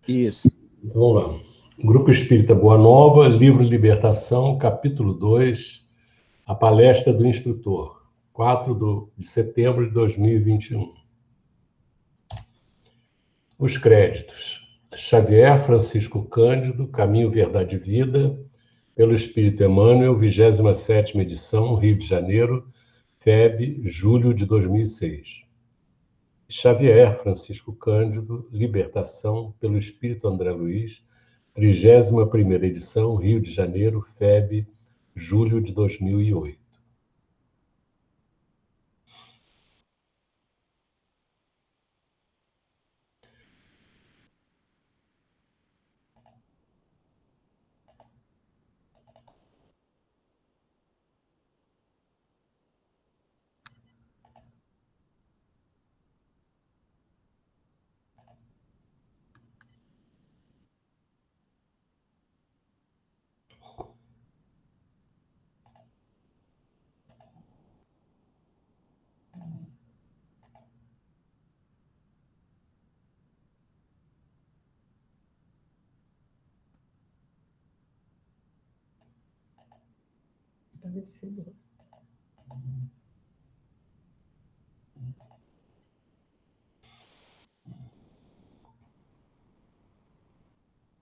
Isso. Então vamos lá. Grupo Espírita Boa Nova, livro Libertação, capítulo 2, a palestra do instrutor, 4 de setembro de 2021. Os créditos. Xavier Francisco Cândido, Caminho, Verdade e Vida, pelo Espírito Emmanuel, 27ª edição, Rio de Janeiro, FEB, julho de 2006. Xavier Francisco Cândido, Libertação, pelo Espírito André Luiz, 31ª edição, Rio de Janeiro, FEB, julho de 2008.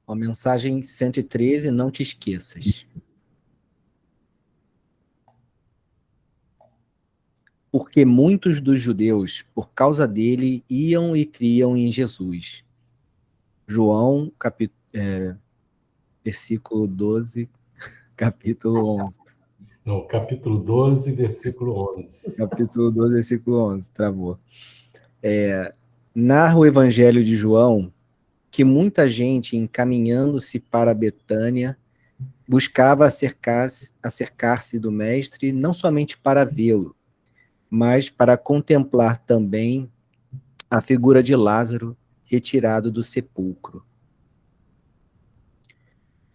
A mensagem 113, não te esqueças. Porque muitos dos judeus, por causa dele, iam e criam em Jesus. João, versículo 12, capítulo 11. Não, capítulo 12, versículo 11. Capítulo 12, versículo 11, travou. Narra o Evangelho de João que muita gente, encaminhando-se para Betânia, buscava acercar-se do Mestre, não somente para vê-lo, mas para contemplar também a figura de Lázaro retirado do sepulcro.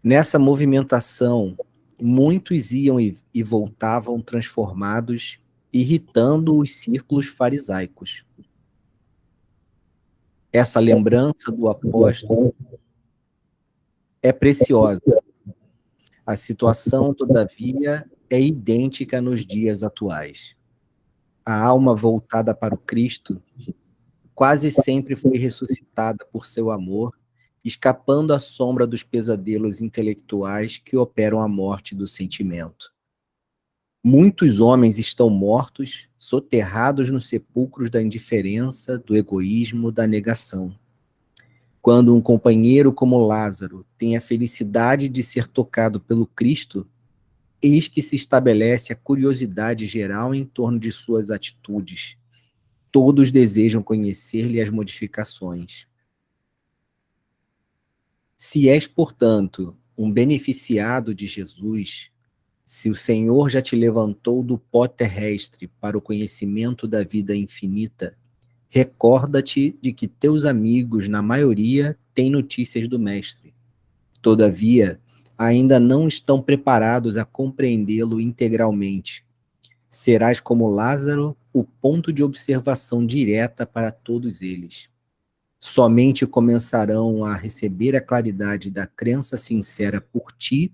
Nessa movimentação, muitos iam e voltavam transformados, irritando os círculos farisaicos. Essa lembrança do apóstolo é preciosa. A situação, todavia, é idêntica nos dias atuais. A alma voltada para o Cristo quase sempre foi ressuscitada por seu amor, escapando à sombra dos pesadelos intelectuais que operam a morte do sentimento. Muitos homens estão mortos, soterrados nos sepulcros da indiferença, do egoísmo, da negação. Quando um companheiro como Lázaro tem a felicidade de ser tocado pelo Cristo, eis que se estabelece a curiosidade geral em torno de suas atitudes. Todos desejam conhecer-lhe as modificações. Se és, portanto, um beneficiado de Jesus, se o Senhor já te levantou do pó terrestre para o conhecimento da vida infinita, recorda-te de que teus amigos, na maioria, têm notícias do Mestre. Todavia, ainda não estão preparados a compreendê-lo integralmente. Serás como Lázaro, o ponto de observação direta para todos eles. Somente começarão a receber a claridade da crença sincera por ti,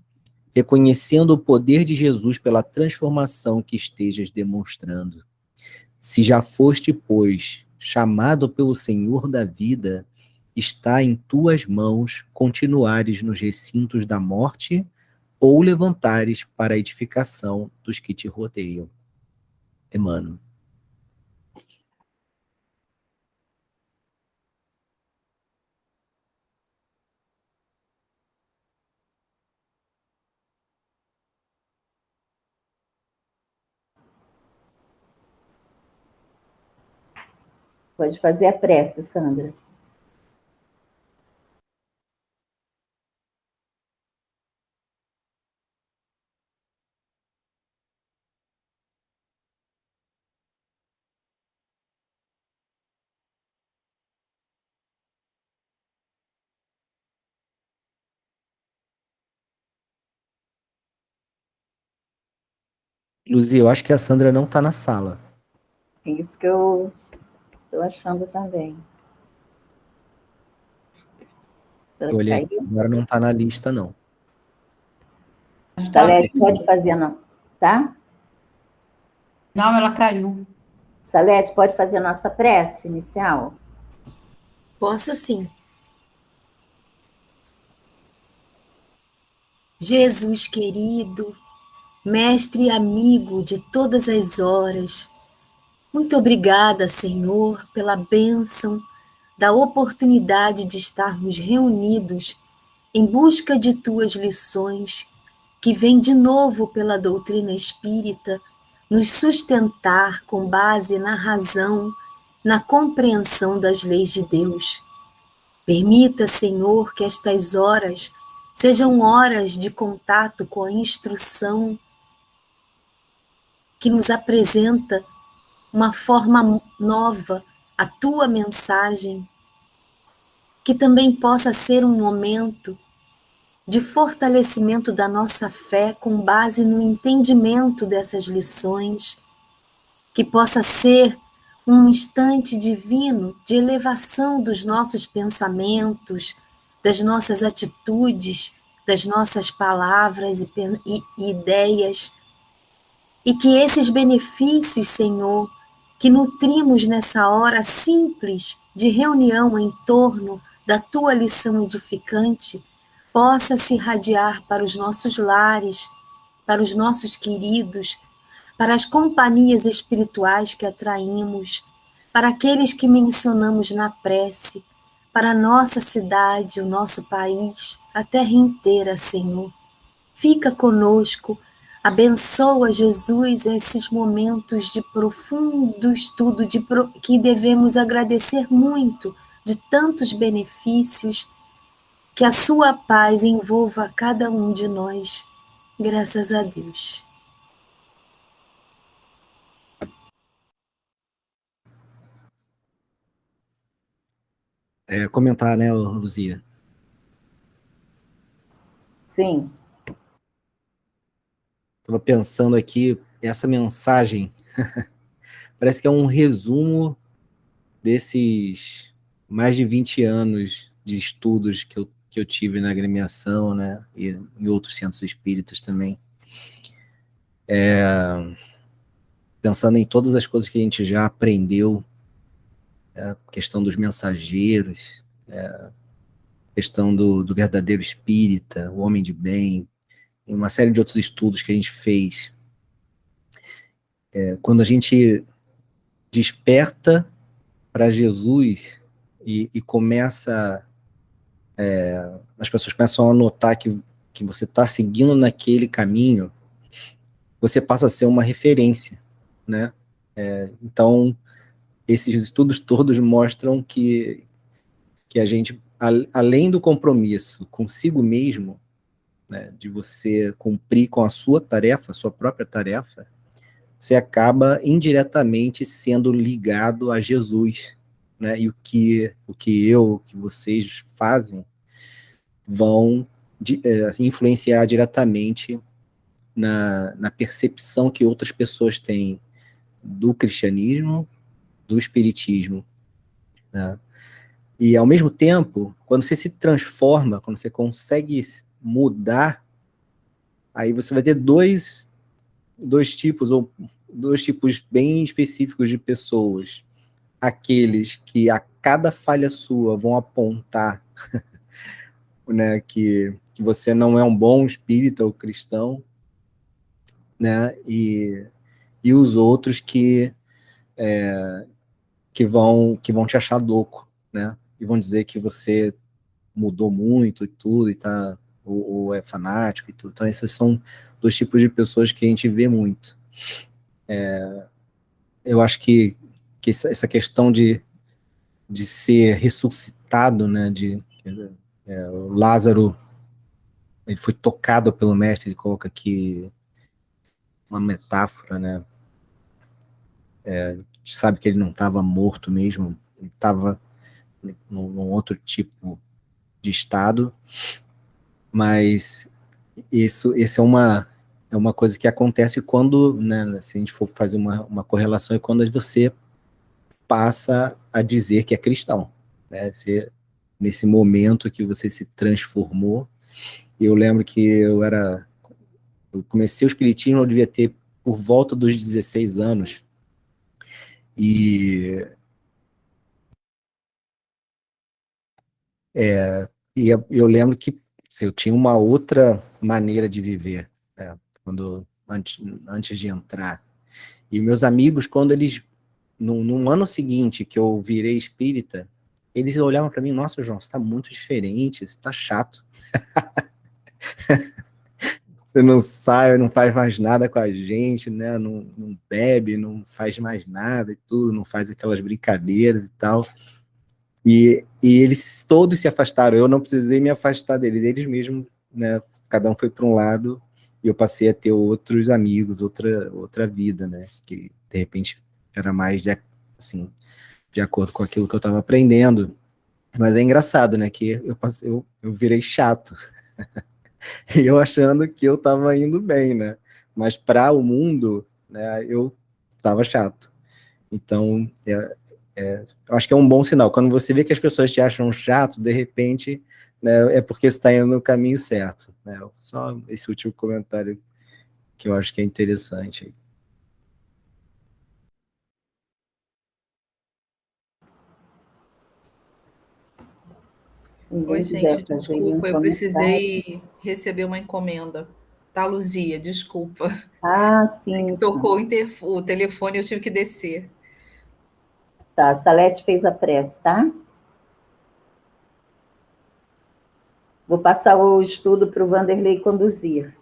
reconhecendo o poder de Jesus pela transformação que estejas demonstrando. Se já foste, pois, chamado pelo Senhor da vida, está em tuas mãos continuares nos recintos da morte ou levantares para a edificação dos que te rodeiam. Emmanuel. Pode fazer a prece, Sandra. Luzia, eu acho que a Sandra não está na sala. É isso que eu estou achando também. Eu olhei aqui, agora não está na lista, não. Salete, pode fazer, não, tá? Não, ela caiu. Salete, pode fazer a nossa prece inicial? Posso sim. Jesus querido, mestre e amigo de todas as horas, muito obrigada, Senhor, pela bênção da oportunidade de estarmos reunidos em busca de tuas lições, que vêm de novo pela doutrina espírita, nos sustentar com base na razão, na compreensão das leis de Deus. Permita, Senhor, que estas horas sejam horas de contato com a instrução que nos apresenta uma forma nova, a tua mensagem, que também possa ser um momento de fortalecimento da nossa fé com base no entendimento dessas lições, que possa ser um instante divino de elevação dos nossos pensamentos, das nossas atitudes, das nossas palavras e ideias, e que esses benefícios, Senhor, que nutrimos nessa hora simples de reunião em torno da tua lição edificante, possa se irradiar para os nossos lares, para os nossos queridos, para as companhias espirituais que atraímos, para aqueles que mencionamos na prece, para a nossa cidade, o nosso país, a terra inteira, Senhor. Fica conosco, abençoa, Jesus, esses momentos de profundo estudo, que devemos agradecer muito, de tantos benefícios, que a sua paz envolva a cada um de nós. Graças a Deus. Comentar, né, Luzia? Sim. Estava pensando aqui, essa mensagem parece que é um resumo desses mais de 20 anos de estudos que eu tive na agremiação, né, e em outros centros espíritas também. Pensando em todas as coisas que a gente já aprendeu, a questão dos mensageiros, questão do verdadeiro espírita, o homem de bem, e uma série de outros estudos que a gente fez. Quando a gente desperta para Jesus e começa, as pessoas começam a notar que você está seguindo naquele caminho, você passa a ser uma referência, né? Então, esses estudos todos mostram que a gente, além do compromisso consigo mesmo, né, de você cumprir com a sua tarefa, a sua própria tarefa, você acaba indiretamente sendo ligado a Jesus, né? E o que vocês fazem vão influenciar diretamente na percepção que outras pessoas têm do cristianismo, do espiritismo, né? E, ao mesmo tempo, quando você se transforma, quando você consegue mudar, aí você vai ter dois tipos, ou dois tipos bem específicos de pessoas. Aqueles que a cada falha sua vão apontar, né, que você não é um bom espírita ou cristão, né, e os outros que vão te achar louco, né, e vão dizer que você mudou muito e tudo, e tá, ou é fanático e tudo. Então, esses são dois tipos de pessoas que a gente vê muito. Eu acho que essa questão de ser ressuscitado, né, o Lázaro, ele foi tocado pelo mestre, ele coloca aqui uma metáfora, né, a gente sabe que ele não estava morto mesmo, ele estava num outro tipo de estado, mas esse é uma coisa que acontece quando, né, se a gente for fazer uma correlação, é quando você passa a dizer que é cristão, né? nesse momento que você se transformou. Eu lembro que eu comecei o espiritismo, eu devia ter por volta dos 16 anos, e, eu lembro que assim, eu tinha uma outra maneira de viver, né, antes de entrar. E meus amigos, quando eles, no ano seguinte que eu virei espírita, eles olhavam para mim: nossa, João, você está muito diferente, você está chato. Você não sai, não faz mais nada com a gente, né? Não bebe, não faz mais nada e tudo, não faz aquelas brincadeiras e tal. E eles todos se afastaram, eu não precisei me afastar deles, eles mesmos, né? Cada um foi para um lado e eu passei a ter outros amigos, outra vida, né? Que de repente era mais assim, de acordo com aquilo que eu estava aprendendo. Mas é engraçado, né? Que eu virei chato. E eu achando que eu estava indo bem, né? Mas para o mundo, né, eu estava chato. Então, eu acho que é um bom sinal. Quando você vê que as pessoas te acham chato, de repente, né, é porque você está indo no caminho certo. Né? Só esse último comentário que eu acho que é interessante. Oi, gente, desculpa, eu precisei receber uma encomenda. Tá, Luzia, desculpa. Ah, sim, sim. Tocou o telefone e eu tive que descer. Tá, a Salete fez a prece, tá? Vou passar o estudo para o Vanderlei conduzir.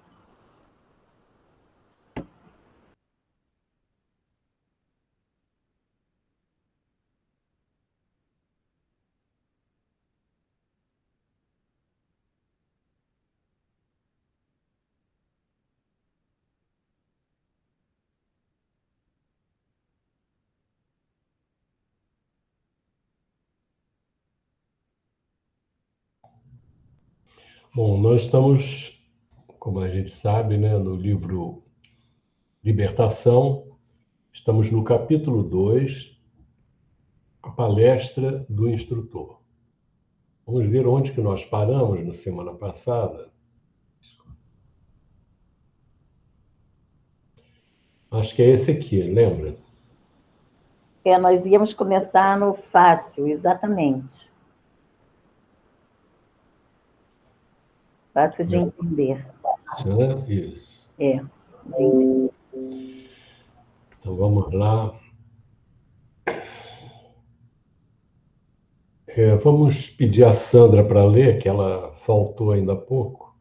Bom, nós estamos, como a gente sabe, né, no livro Libertação, estamos no capítulo 2, a palestra do instrutor. Vamos ver onde que nós paramos na semana passada. Acho que é esse aqui, lembra? Nós íamos começar no fácil, exatamente. Fácil de entender. Isso. De entender. Então vamos lá. Vamos pedir a Sandra para ler, que ela faltou ainda há pouco.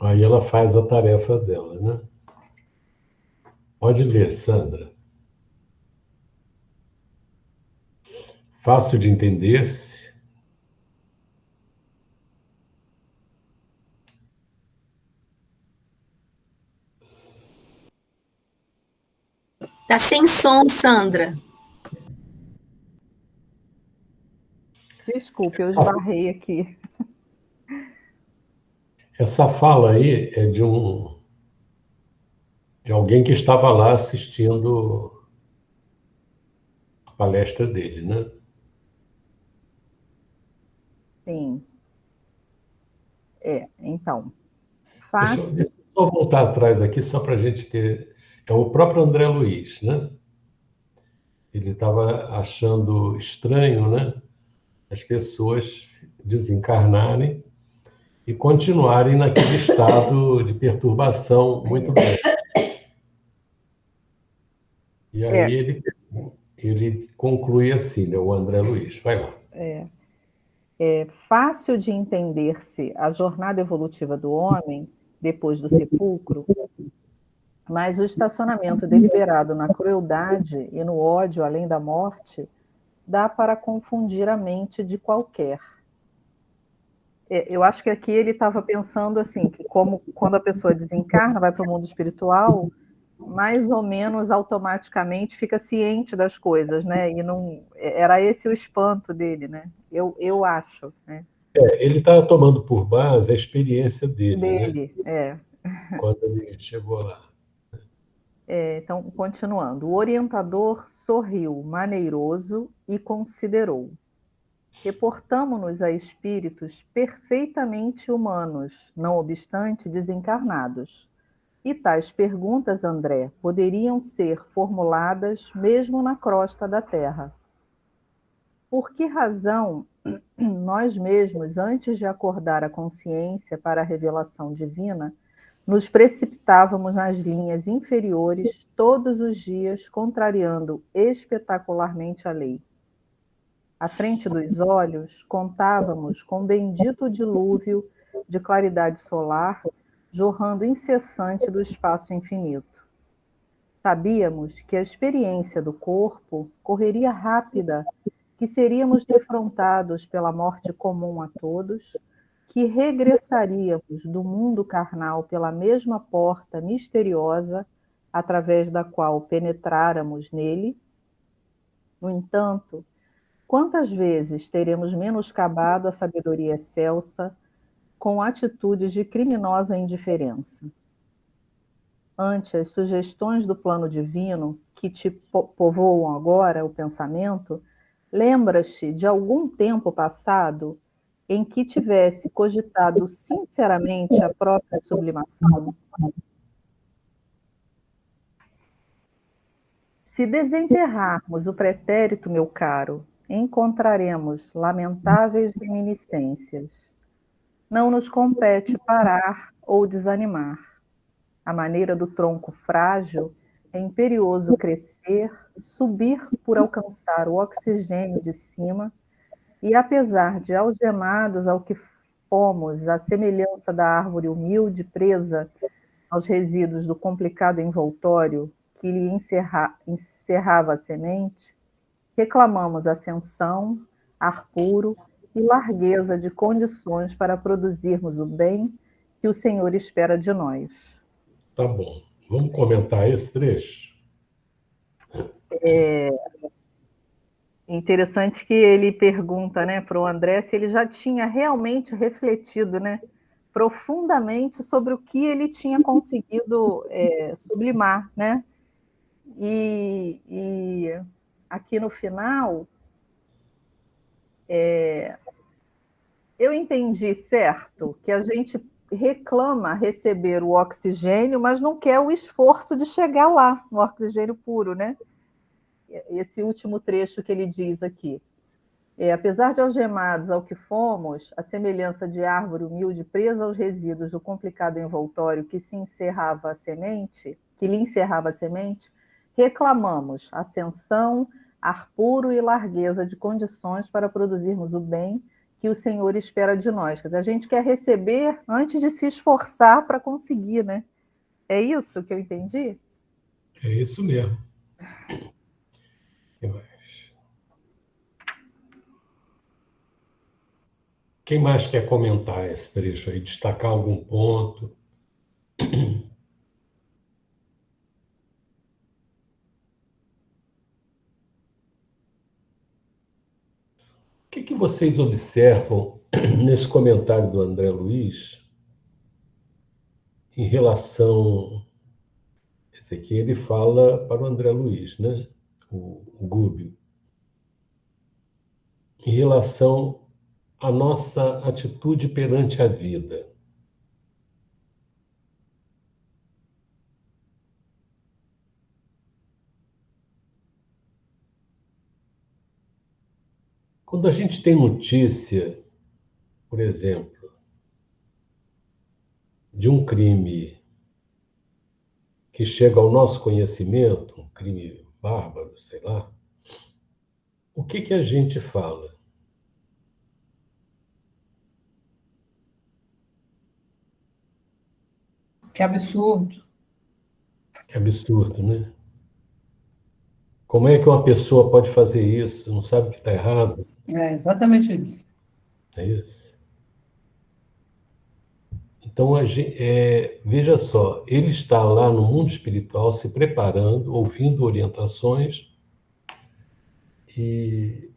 Aí ela faz a tarefa dela, né? Pode ler, Sandra. Fácil de entender-se. Tá sem som, Sandra. Desculpe, eu esbarrei aqui. Essa fala aí é de alguém que estava lá assistindo a palestra dele, né? Sim. Então, Deixa fácil. eu só voltar atrás aqui, só para a gente ter. É o próprio André Luiz, né? Ele estava achando estranho, né? As pessoas desencarnarem e continuarem naquele estado de perturbação muito grande. E aí ele conclui assim, né? O André Luiz. Vai lá. É fácil de entender-se a jornada evolutiva do homem depois do sepulcro, mas o estacionamento deliberado na crueldade e no ódio além da morte dá para confundir a mente de qualquer. Eu acho que aqui ele estava pensando assim, que como quando a pessoa desencarna, vai para o mundo espiritual, mais ou menos automaticamente fica ciente das coisas, né? E não era esse o espanto dele, né? Eu acho, né? Ele está tomando por base a experiência dele, né? Quando ele chegou lá. Então, continuando. O orientador sorriu, maneiroso, e considerou. Reportamo-nos a espíritos perfeitamente humanos, não obstante desencarnados. E tais perguntas, André, poderiam ser formuladas mesmo na crosta da Terra. Por que razão nós mesmos, antes de acordar a consciência para a revelação divina, nos precipitávamos nas linhas inferiores todos os dias, contrariando espetacularmente a lei? À frente dos olhos, contávamos com o bendito dilúvio de claridade solar jorrando incessante do espaço infinito. Sabíamos que a experiência do corpo correria rápida, que seríamos defrontados pela morte comum a todos, que regressaríamos do mundo carnal pela mesma porta misteriosa através da qual penetráramos nele. No entanto, quantas vezes teremos menoscabado a sabedoria excelsa com atitudes de criminosa indiferença? Ante as sugestões do plano divino que te povoam agora o pensamento, lembras-te de algum tempo passado em que tivesse cogitado sinceramente a própria sublimação? Se desenterrarmos o pretérito, meu caro, encontraremos lamentáveis reminiscências. Não nos compete parar ou desanimar. À maneira do tronco frágil, é imperioso crescer, subir por alcançar o oxigênio de cima, e apesar de algemados ao que fomos, à semelhança da árvore humilde presa aos resíduos do complicado envoltório que lhe encerrava a semente, reclamamos ascensão, ar puro e largueza de condições para produzirmos o bem que o Senhor espera de nós. Tá bom. Vamos comentar esse trecho? É interessante que ele pergunta, né, para o André se ele já tinha realmente refletido, né, profundamente sobre o que ele tinha conseguido sublimar, né? E aqui no final, eu entendi certo que a gente reclama receber o oxigênio, mas não quer o esforço de chegar lá, no oxigênio puro, né? Esse último trecho que ele diz aqui. Apesar de algemados ao que fomos, a semelhança de árvore humilde presa aos resíduos do complicado envoltório que lhe encerrava a semente, reclamamos ascensão, ar puro e largueza de condições para produzirmos o bem que o Senhor espera de nós. Quer dizer, a gente quer receber antes de se esforçar para conseguir, né? É isso que eu entendi? É isso mesmo. O que mais? Quem mais quer comentar esse trecho aí, destacar algum ponto? O que vocês observam nesse comentário do André Luiz em relação... Esse aqui ele fala para o André Luiz, né? O Gúbio. Em relação à nossa atitude perante a vida. Quando a gente tem notícia, por exemplo, de um crime que chega ao nosso conhecimento, um crime bárbaro, sei lá, o que a gente fala? Que absurdo. É absurdo, né? Como é que uma pessoa pode fazer isso? Não sabe que está errado? É exatamente isso. É isso. Então, veja só, ele está lá no mundo espiritual se preparando, ouvindo orientações, e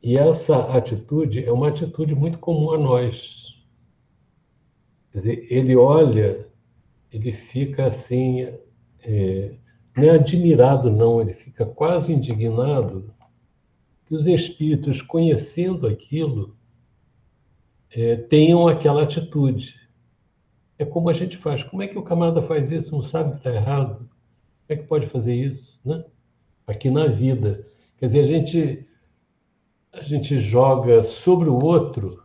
essa atitude é uma atitude muito comum a nós. Quer dizer, ele olha, ele fica assim, não é admirado, não, ele fica quase indignado que os espíritos, conhecendo aquilo, tenham aquela atitude. É como a gente faz. Como é que o camarada faz isso? Não sabe que está errado? Como é que pode fazer isso, né? Aqui na vida. Quer dizer, a gente joga sobre o outro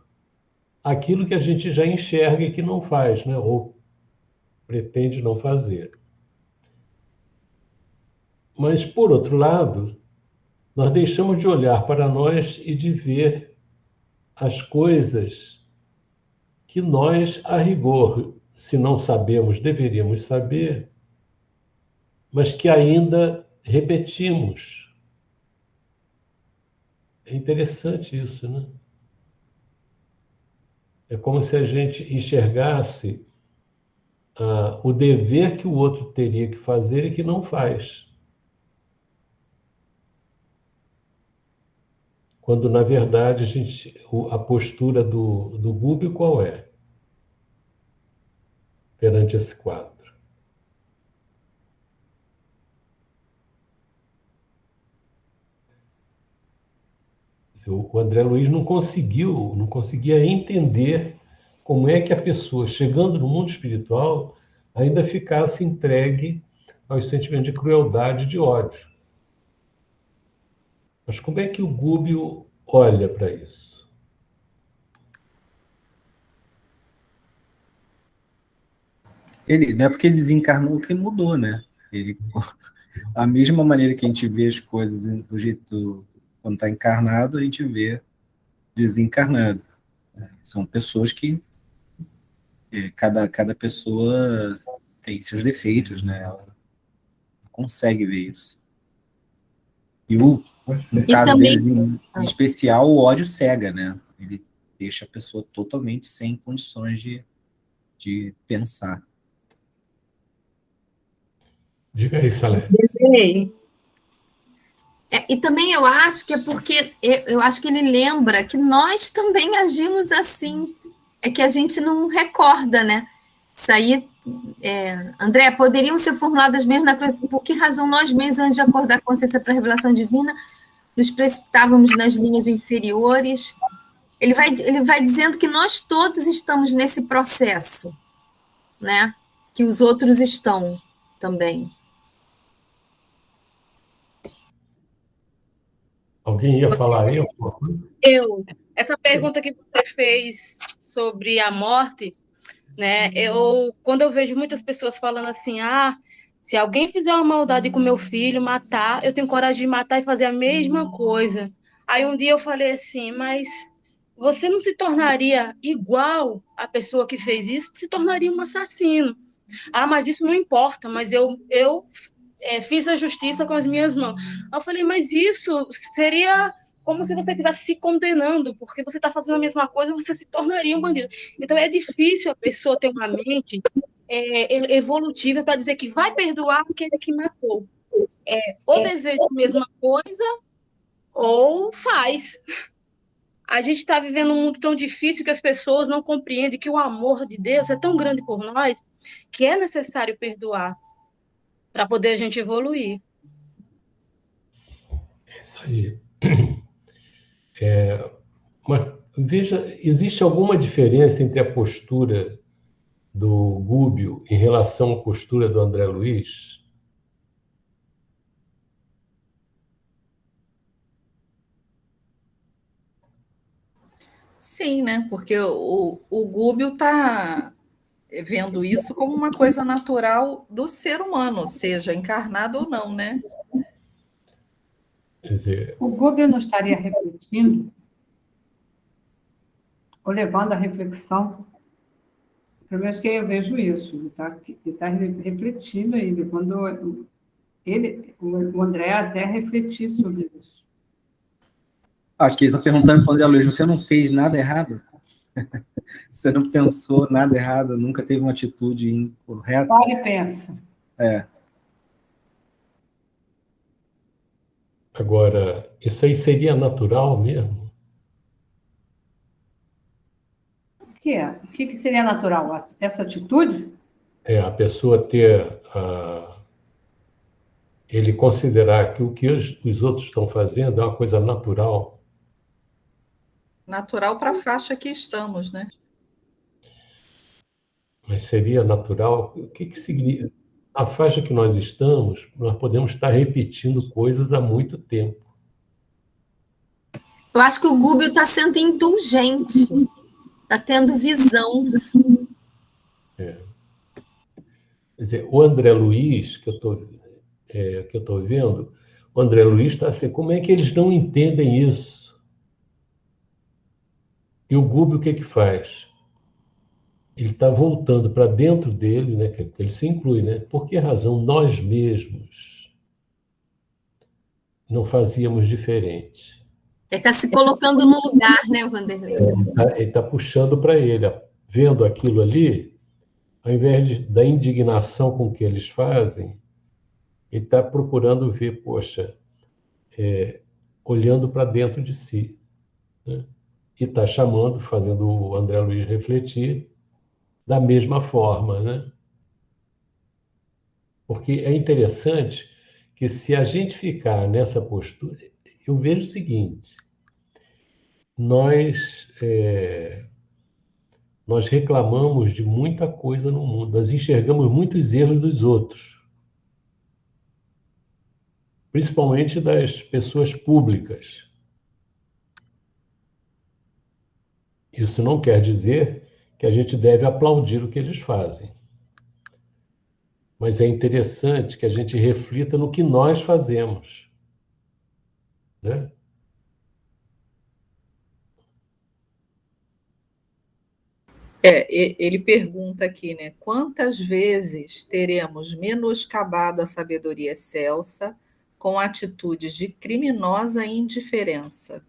aquilo que a gente já enxerga e que não faz, né? Ou pretende não fazer. Mas, por outro lado, nós deixamos de olhar para nós e de ver as coisas que nós, a rigor, se não sabemos, deveríamos saber, mas que ainda repetimos. É interessante isso, né? É como se a gente enxergasse o dever que o outro teria que fazer e que não faz. Quando, na verdade, a postura do Gubbio qual é? Perante esse quadro. O André Luiz não conseguia entender como é que a pessoa, chegando no mundo espiritual, ainda ficasse entregue aos sentimentos de crueldade e de ódio. Mas como é que o Gubbio olha para isso? Não é porque ele desencarnou que mudou, né? A mesma maneira que a gente vê as coisas do jeito quando está encarnado, a gente vê desencarnado. São pessoas que cada pessoa tem seus defeitos, né? Ela não consegue ver isso. E no caso também... deles, em especial, o ódio cega, né? Ele deixa a pessoa totalmente sem condições de pensar. Diga aí, Salé. E também eu acho que é porque eu acho que ele lembra que nós também agimos assim. É que a gente não recorda, né? Isso aí, André, poderiam ser formuladas mesmo por que razão nós mesmos, antes de acordar a consciência para a revelação divina, nos precipitávamos nas linhas inferiores. Ele vai dizendo que nós todos estamos nesse processo, né? Que os outros estão também. Alguém ia falar aí? Essa pergunta que você fez sobre a morte, né? Quando eu vejo muitas pessoas falando assim, se alguém fizer uma maldade com meu filho, matar, eu tenho coragem de matar e fazer a mesma coisa. Aí um dia eu falei assim, mas você não se tornaria igual a pessoa que fez isso, se tornaria um assassino. Mas isso não importa, mas eu fiz a justiça com as minhas mãos. Eu falei, mas isso seria como se você estivesse se condenando, porque você está fazendo a mesma coisa, você se tornaria um bandido. Então, é difícil a pessoa ter uma mente evolutiva para dizer que vai perdoar aquele que matou. Ou deseja a mesma coisa, ou faz. A gente está vivendo um mundo tão difícil que as pessoas não compreendem que o amor de Deus é tão grande por nós que é necessário perdoar para poder a gente evoluir. É isso aí. Mas veja, existe alguma diferença entre a postura do Gubbio em relação à postura do André Luiz? Sim, né? Porque o Gubbio está vendo isso como uma coisa natural do ser humano, seja encarnado ou não, né? Quer dizer, O Gubbio não estaria refletindo, ou levando a reflexão, pelo menos que eu vejo isso, ele está refletindo ainda, quando o André até refletir sobre isso. Acho que ele está perguntando para o André Luiz, você não fez nada errado? Você não pensou nada errado, nunca teve uma atitude incorreta? Para e pensa. Agora, isso aí seria natural mesmo? O que é? O que seria natural? Essa atitude? A pessoa ter ele considerar que o que os outros estão fazendo é uma coisa natural. Natural para a faixa que estamos, né? Mas seria natural? O que significa? A faixa que nós estamos, nós podemos estar repetindo coisas há muito tempo. Eu acho que o Gúbio está sendo indulgente, está tendo visão. Quer dizer, o André Luiz, que eu estou vendo, o André Luiz está assim, como é que eles não entendem isso? E o Gúbio o que faz? Ele está voltando para dentro dele, né? Que ele se inclui, né? Por que razão nós mesmos não fazíamos diferente? Ele está se colocando no lugar, né, Vanderlei? Ele está puxando para ele, vendo aquilo ali, ao invés da indignação com que eles fazem, ele está procurando ver, poxa, olhando para dentro de si, né? E está chamando, fazendo o André Luiz refletir da mesma forma, né? Porque é interessante que se a gente ficar nessa postura, eu vejo o seguinte, nós reclamamos de muita coisa no mundo, nós enxergamos muitos erros dos outros, principalmente das pessoas públicas. Isso não quer dizer que a gente deve aplaudir o que eles fazem. Mas é interessante que a gente reflita no que nós fazemos, né? Ele pergunta aqui, né? Quantas vezes teremos menoscabado a sabedoria excelsa com atitudes de criminosa indiferença?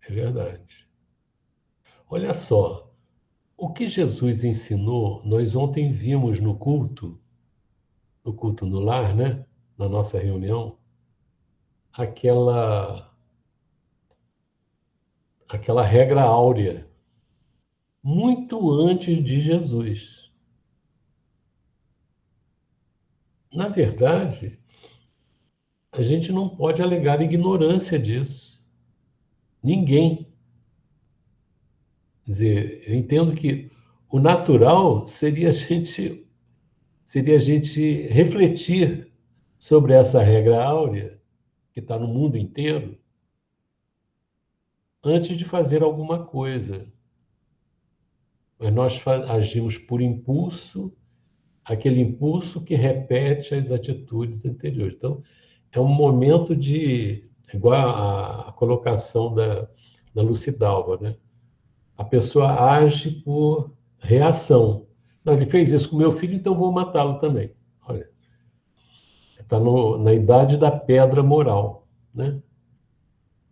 É verdade. Olha só, o que Jesus ensinou, nós ontem vimos no culto no lar, né? Na nossa reunião, aquela regra áurea, muito antes de Jesus. Na verdade, a gente não pode alegar ignorância disso. Ninguém. Quer dizer, eu entendo que o natural seria a gente refletir sobre essa regra áurea, que está no mundo inteiro, antes de fazer alguma coisa. Mas nós agimos por impulso, aquele impulso que repete as atitudes anteriores. Então, é um momento igual a colocação da Lucidalva, né? A pessoa age por reação. Não, ele fez isso com meu filho, então vou matá-lo também. Olha, está na idade da pedra moral, né?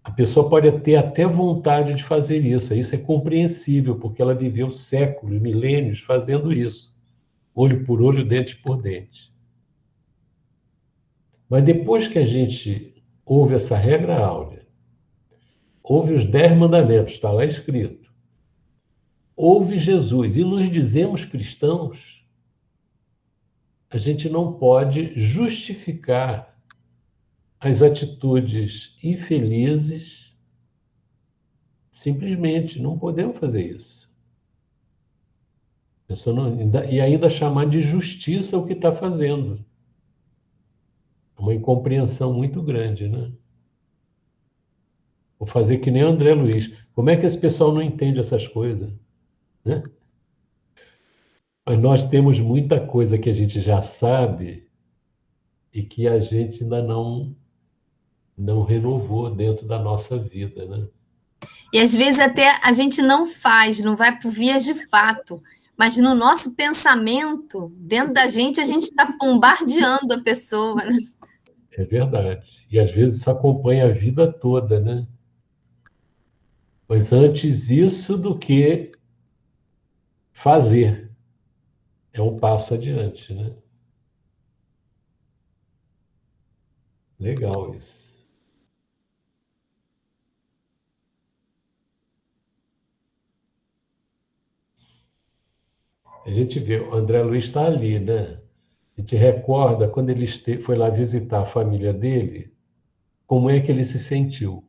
A pessoa pode ter até vontade de fazer isso. Isso é compreensível, porque ela viveu séculos, milênios fazendo isso. Olho por olho, dente por dente. Mas depois que a gente ouve essa regra áurea, ouve os 10 mandamentos, está lá escrito, ouve Jesus e nos dizemos cristãos, a gente não pode justificar as atitudes infelizes, simplesmente não podemos fazer isso. E ainda chamar de justiça o que está fazendo. É uma incompreensão muito grande, né? Vou fazer que nem o André Luiz. Como é que esse pessoal não entende essas coisas, né? Mas nós temos muita coisa que a gente já sabe e que a gente ainda não renovou dentro da nossa vida, né? E às vezes até a gente não faz, não vai por vias de fato, mas no nosso pensamento, dentro da gente, a gente está bombardeando a pessoa, né? É verdade. E às vezes isso acompanha a vida toda, né? Mas antes isso do que fazer. É um passo adiante, né? Legal isso. A gente vê, o André Luiz está ali, né? A gente recorda quando ele foi lá visitar a família dele, como é que ele se sentiu.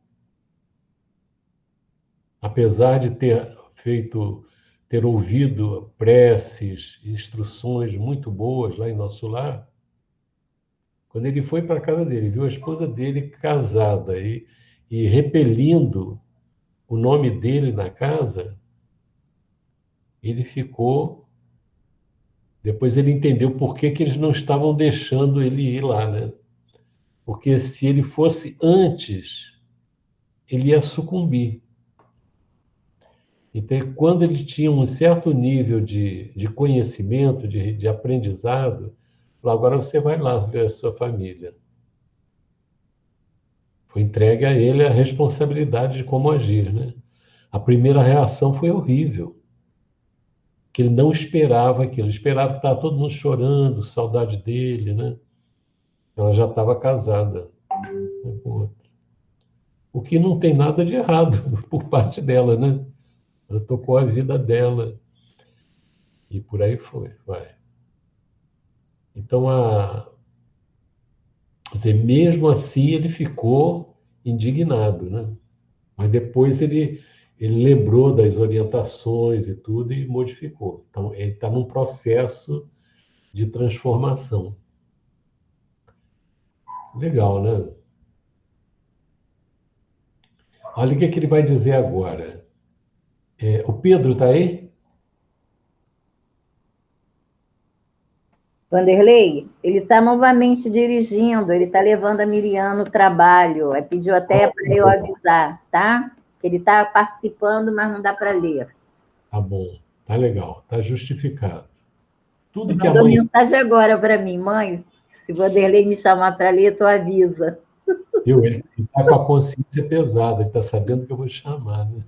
Apesar de ter ouvido preces, instruções muito boas lá em nosso lar, quando ele foi para a casa dele, viu a esposa dele casada e repelindo o nome dele na casa, ele ficou. Depois ele entendeu por que eles não estavam deixando ele ir lá, né? Porque se ele fosse antes, ele ia sucumbir. Então, quando ele tinha um certo nível de conhecimento, de aprendizado, falou, agora você vai lá ver a sua família. Foi entregue a ele a responsabilidade de como agir, né? A primeira reação foi horrível, que ele não esperava aquilo. Ele esperava que estava todo mundo chorando, saudade dele, né? Ela já estava casada, né, com outro. O que não tem nada de errado por parte dela, né? Ela tocou a vida dela. E por aí vai. Então, quer dizer, mesmo assim, ele ficou indignado, né? Mas depois ele lembrou das orientações e tudo e modificou. Então, ele está num processo de transformação. Legal, né? Olha o que ele vai dizer agora. O Pedro está aí? Vanderlei, ele está novamente dirigindo, ele está levando a Miriam no trabalho. Pediu até para eu avisar, tá? Ele está participando, mas não dá para ler. Tá bom, tá legal, tá justificado. Tudo Ele que a mandou mãe... mensagem agora para mim, mãe. Se o Vanderlei me chamar para ler, tu avisa. Viu? Ele está com a consciência pesada, ele está sabendo que eu vou chamar, né?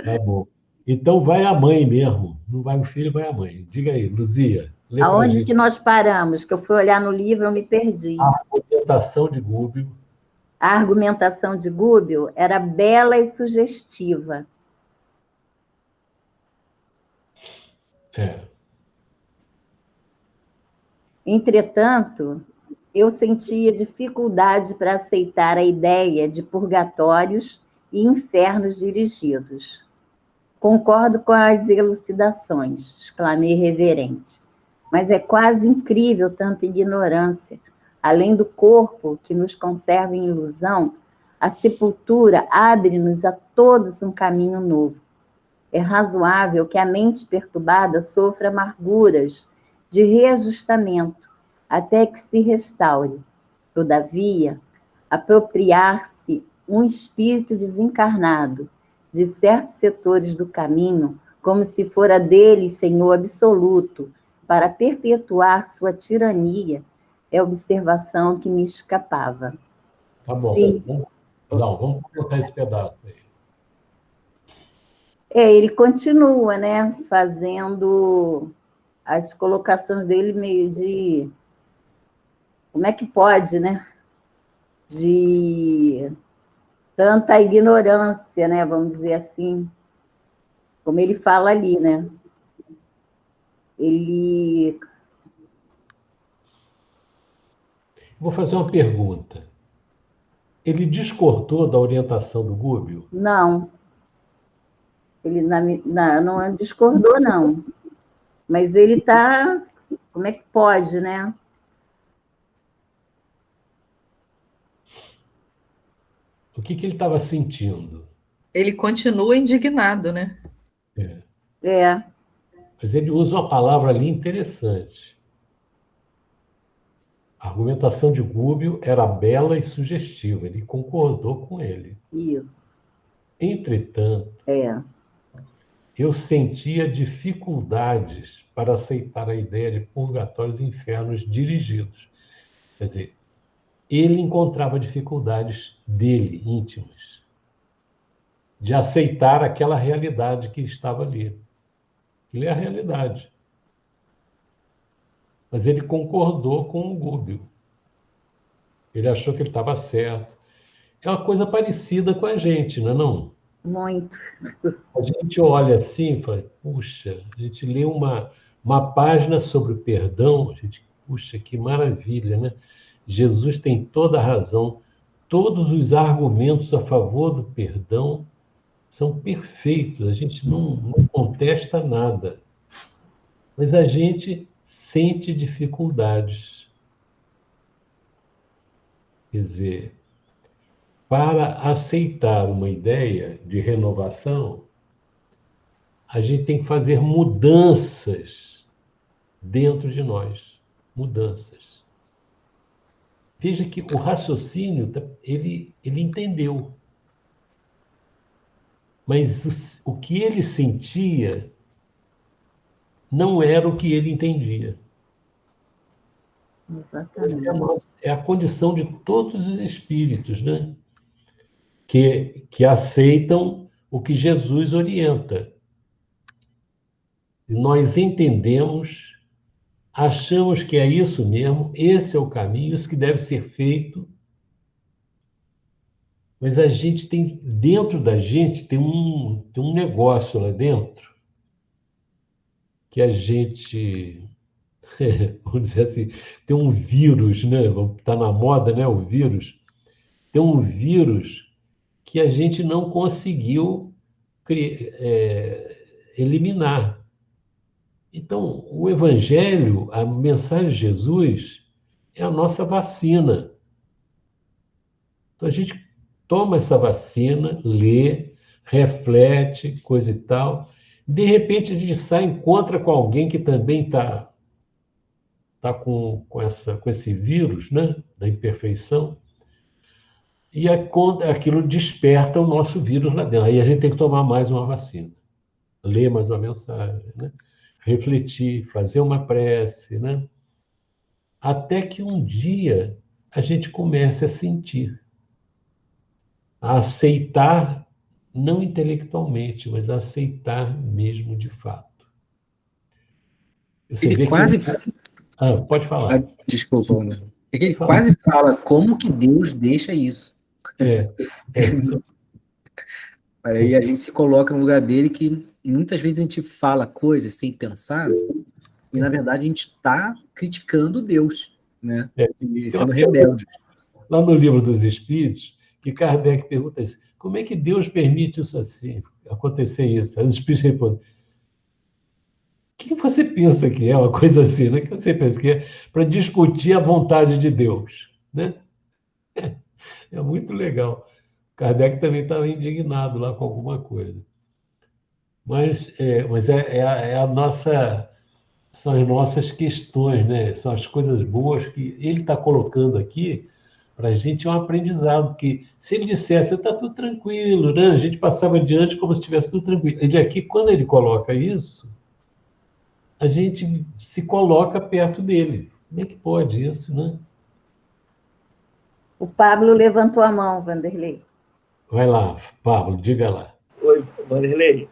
Tá bom. Então vai a mãe mesmo, não vai o filho, vai a mãe. Diga aí, Luzia. Aonde que nós paramos? Que eu fui olhar no livro, eu me perdi. A argumentação de Gúbio. A argumentação de Gúbio era bela e sugestiva. Entretanto, eu sentia dificuldade para aceitar a ideia de purgatórios e infernos dirigidos. Concordo com as elucidações, exclamei reverente. Mas é quase incrível tanta ignorância. Além do corpo que nos conserva em ilusão, a sepultura abre-nos a todos um caminho novo. É razoável que a mente perturbada sofra amarguras de reajustamento até que se restaure. Todavia, apropriar-se um espírito desencarnado de certos setores do caminho, como se fora dele senhor absoluto, para perpetuar sua tirania, é observação que me escapava. Tá bom. Sim. Vamos colocar esse pedaço aí. Ele continua, né, fazendo as colocações dele meio de... Como é que pode, né? De tanta ignorância, né? Vamos dizer assim. Como ele fala ali, né? Ele... Vou fazer uma pergunta. Ele discordou da orientação do Gúbio? Não. Ele não discordou, não. Mas ele está... Como é que pode, né? O que ele estava sentindo? Ele continua indignado, né? Mas ele usa uma palavra ali interessante. A argumentação de Gúbio era bela e sugestiva. Ele concordou com ele. Isso. Entretanto, eu sentia dificuldades para aceitar a ideia de purgatórios e infernos dirigidos. Quer dizer, ele encontrava dificuldades dele, íntimas, de aceitar aquela realidade que estava ali. Ele é a realidade. Mas ele concordou com o Gúbio. Ele achou que ele estava certo. É uma coisa parecida com a gente, não é não? Muito. A gente olha assim e fala, puxa, a gente lê uma Uma página sobre o perdão, gente, puxa, que maravilha, né? Jesus tem toda a razão. Todos os argumentos a favor do perdão são perfeitos. A gente não contesta nada. Mas a gente sente dificuldades. Quer dizer, para aceitar uma ideia de renovação, a gente tem que fazer mudanças dentro de nós. Mudanças. Veja que o raciocínio, ele entendeu. Mas o que ele sentia não era o que ele entendia. Exatamente. É a condição de todos os espíritos, né? Que aceitam o que Jesus orienta. Nós entendemos, achamos que é isso mesmo, esse é o caminho, isso que deve ser feito. Mas a gente tem, dentro da gente, tem um negócio lá dentro que a gente, vamos dizer assim, tem um vírus, né? Está na moda, né? O vírus. Tem um vírus que a gente não conseguiu eliminar. Então, o Evangelho, a mensagem de Jesus, é a nossa vacina. Então, a gente toma essa vacina, lê, reflete, coisa e tal. De repente, a gente sai, encontra com alguém que também está com esse vírus, né, da imperfeição, e aquilo desperta o nosso vírus lá dentro. Aí a gente tem que tomar mais uma vacina, ler mais uma mensagem, né? Refletir, fazer uma prece, né? Até que um dia a gente comece a sentir, a aceitar, não intelectualmente, mas a aceitar mesmo de fato. Você Ele vê quase... pode falar. Desculpa, Ana. Ele quase fala como que Deus deixa isso. Aí a gente se coloca no lugar dele, que muitas vezes a gente fala coisas sem pensar, e na verdade a gente está criticando Deus, né? E sendo rebelde. Lá no Livro dos Espíritos, que Kardec pergunta assim, como é que Deus permite isso assim, acontecer isso? Aí os Espíritos respondem, o que você pensa que é uma coisa assim, né? O que você pensa que é para discutir a vontade de Deus, né? É muito legal. Kardec também estava indignado lá com alguma coisa. Mas a nossa, são as nossas questões, né? São as coisas boas que ele está colocando aqui para a gente, é um aprendizado, porque se ele dissesse, está tudo tranquilo, né? A gente passava adiante como se estivesse tudo tranquilo. Ele aqui, quando ele coloca isso, a gente se coloca perto dele. Como é que pode isso, né? O Pablo levantou a mão, Vanderlei. Vai lá, Pablo, diga lá. Oi, Vanderlei.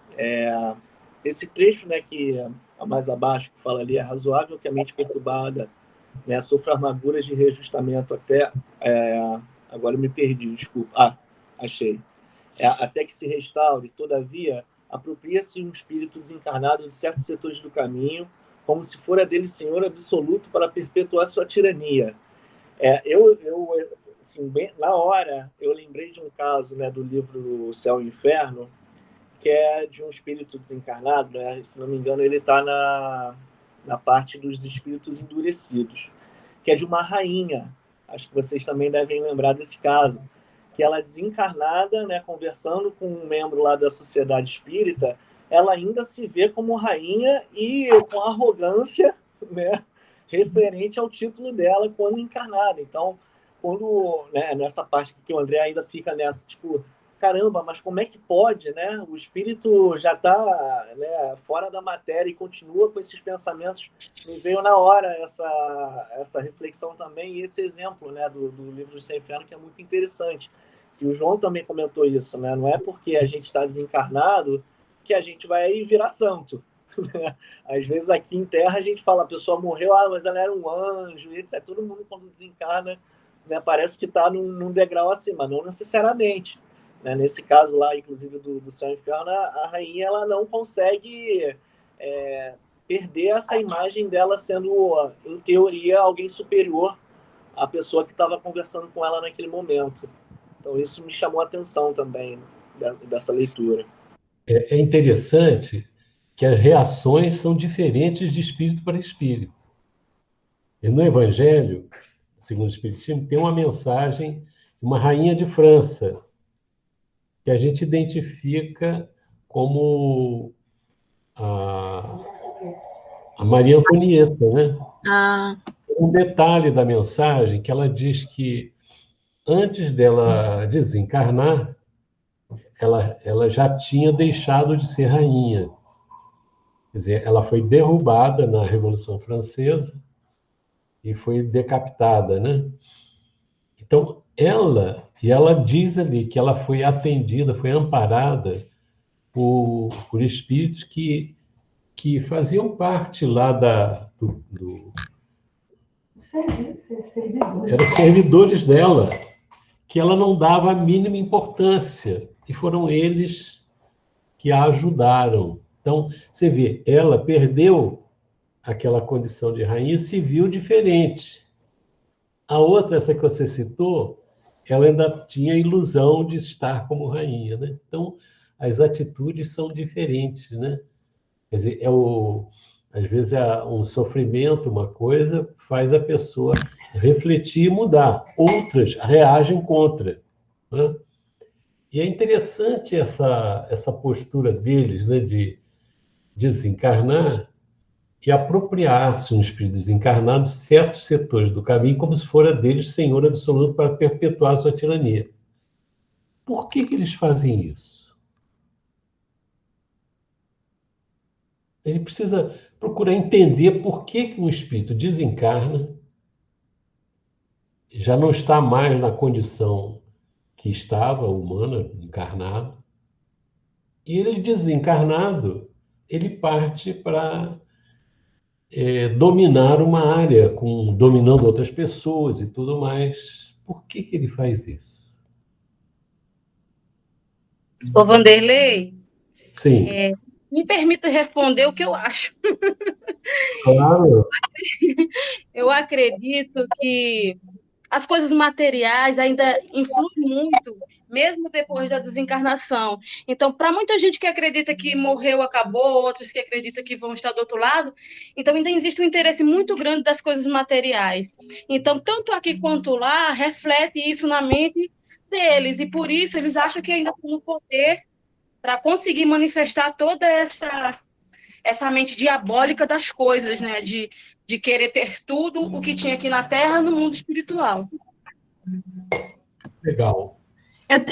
Esse trecho, né, que é mais abaixo, que fala ali, é razoável que a mente perturbada, né, sofra amarguras de reajustamento até... agora eu me perdi, desculpa. Achei. Até que se restaure, todavia, apropria-se um espírito desencarnado de certos setores do caminho, como se fora dele senhor absoluto para perpetuar sua tirania. Assim, bem, na hora, eu lembrei de um caso, né, do livro O Céu e o Inferno, que é de um espírito desencarnado, né? Se não me engano, ele está na parte dos espíritos endurecidos, que é de uma rainha. Acho que vocês também devem lembrar desse caso, que ela desencarnada, né, conversando com um membro lá da sociedade espírita, ela ainda se vê como rainha e com arrogância, né, referente ao título dela quando encarnada. Então, quando, né, nessa parte que o André ainda fica nessa, tipo, caramba, mas como é que pode, né? O espírito já está, né, fora da matéria e continua com esses pensamentos. Me veio na hora essa reflexão também e esse exemplo, né, do livro do Céu e Inferno, que é muito interessante. E o João também comentou isso, né? Não é porque a gente está desencarnado que a gente vai virar santo. Às vezes aqui em Terra a gente fala, a pessoa morreu, mas ela era um anjo, etc. Todo mundo quando desencarna, né, parece que está num degrau acima, não necessariamente. Né? Nesse caso lá, inclusive do Céu e Inferno, a rainha ela não consegue perder essa imagem dela sendo, em teoria, alguém superior à pessoa que estava conversando com ela naquele momento. Então, isso me chamou a atenção também, dessa leitura. É interessante que as reações são diferentes de espírito para espírito. E no Evangelho, segundo o Espiritismo, tem uma mensagem de uma rainha de França, que a gente identifica como a Maria Antonieta, né? Um detalhe da mensagem que ela diz que antes dela desencarnar, ela já tinha deixado de ser rainha. Quer dizer, ela foi derrubada na Revolução Francesa e foi decapitada, né? Então, ela diz ali que ela foi atendida, foi amparada por espíritos que faziam parte lá eram servidores dela, que ela não dava a mínima importância, e foram eles que a ajudaram. Então, você vê, ela perdeu aquela condição de rainha e se viu diferente. A outra, essa que você citou, ela ainda tinha a ilusão de estar como rainha, né? Então, as atitudes são diferentes, né? Quer dizer, às vezes um sofrimento, uma coisa, faz a pessoa refletir e mudar. Outras reagem contra, né? E é interessante essa postura deles, né, de desencarnar e apropriar-se um espírito desencarnado de certos setores do caminho como se fora deles senhor absoluto para perpetuar sua tirania. Por que eles fazem isso? A gente precisa procurar entender por que um espírito desencarna, já não está mais na condição que estava, humana, encarnado, e ele desencarnado, ele parte para dominar uma área, dominando outras pessoas e tudo mais. Por que ele faz isso? Ô, Vanderlei, Sim. Me permita responder o que eu acho. Claro. Eu acredito que as coisas materiais ainda influem muito, mesmo depois da desencarnação. Então, para muita gente que acredita que morreu, acabou, outros que acreditam que vão estar do outro lado, então ainda existe um interesse muito grande das coisas materiais. Então, tanto aqui quanto lá, reflete isso na mente deles, e por isso eles acham que ainda têm o poder para conseguir manifestar toda essa mente diabólica das coisas, né? De querer ter tudo o que tinha aqui na Terra no mundo espiritual. Legal.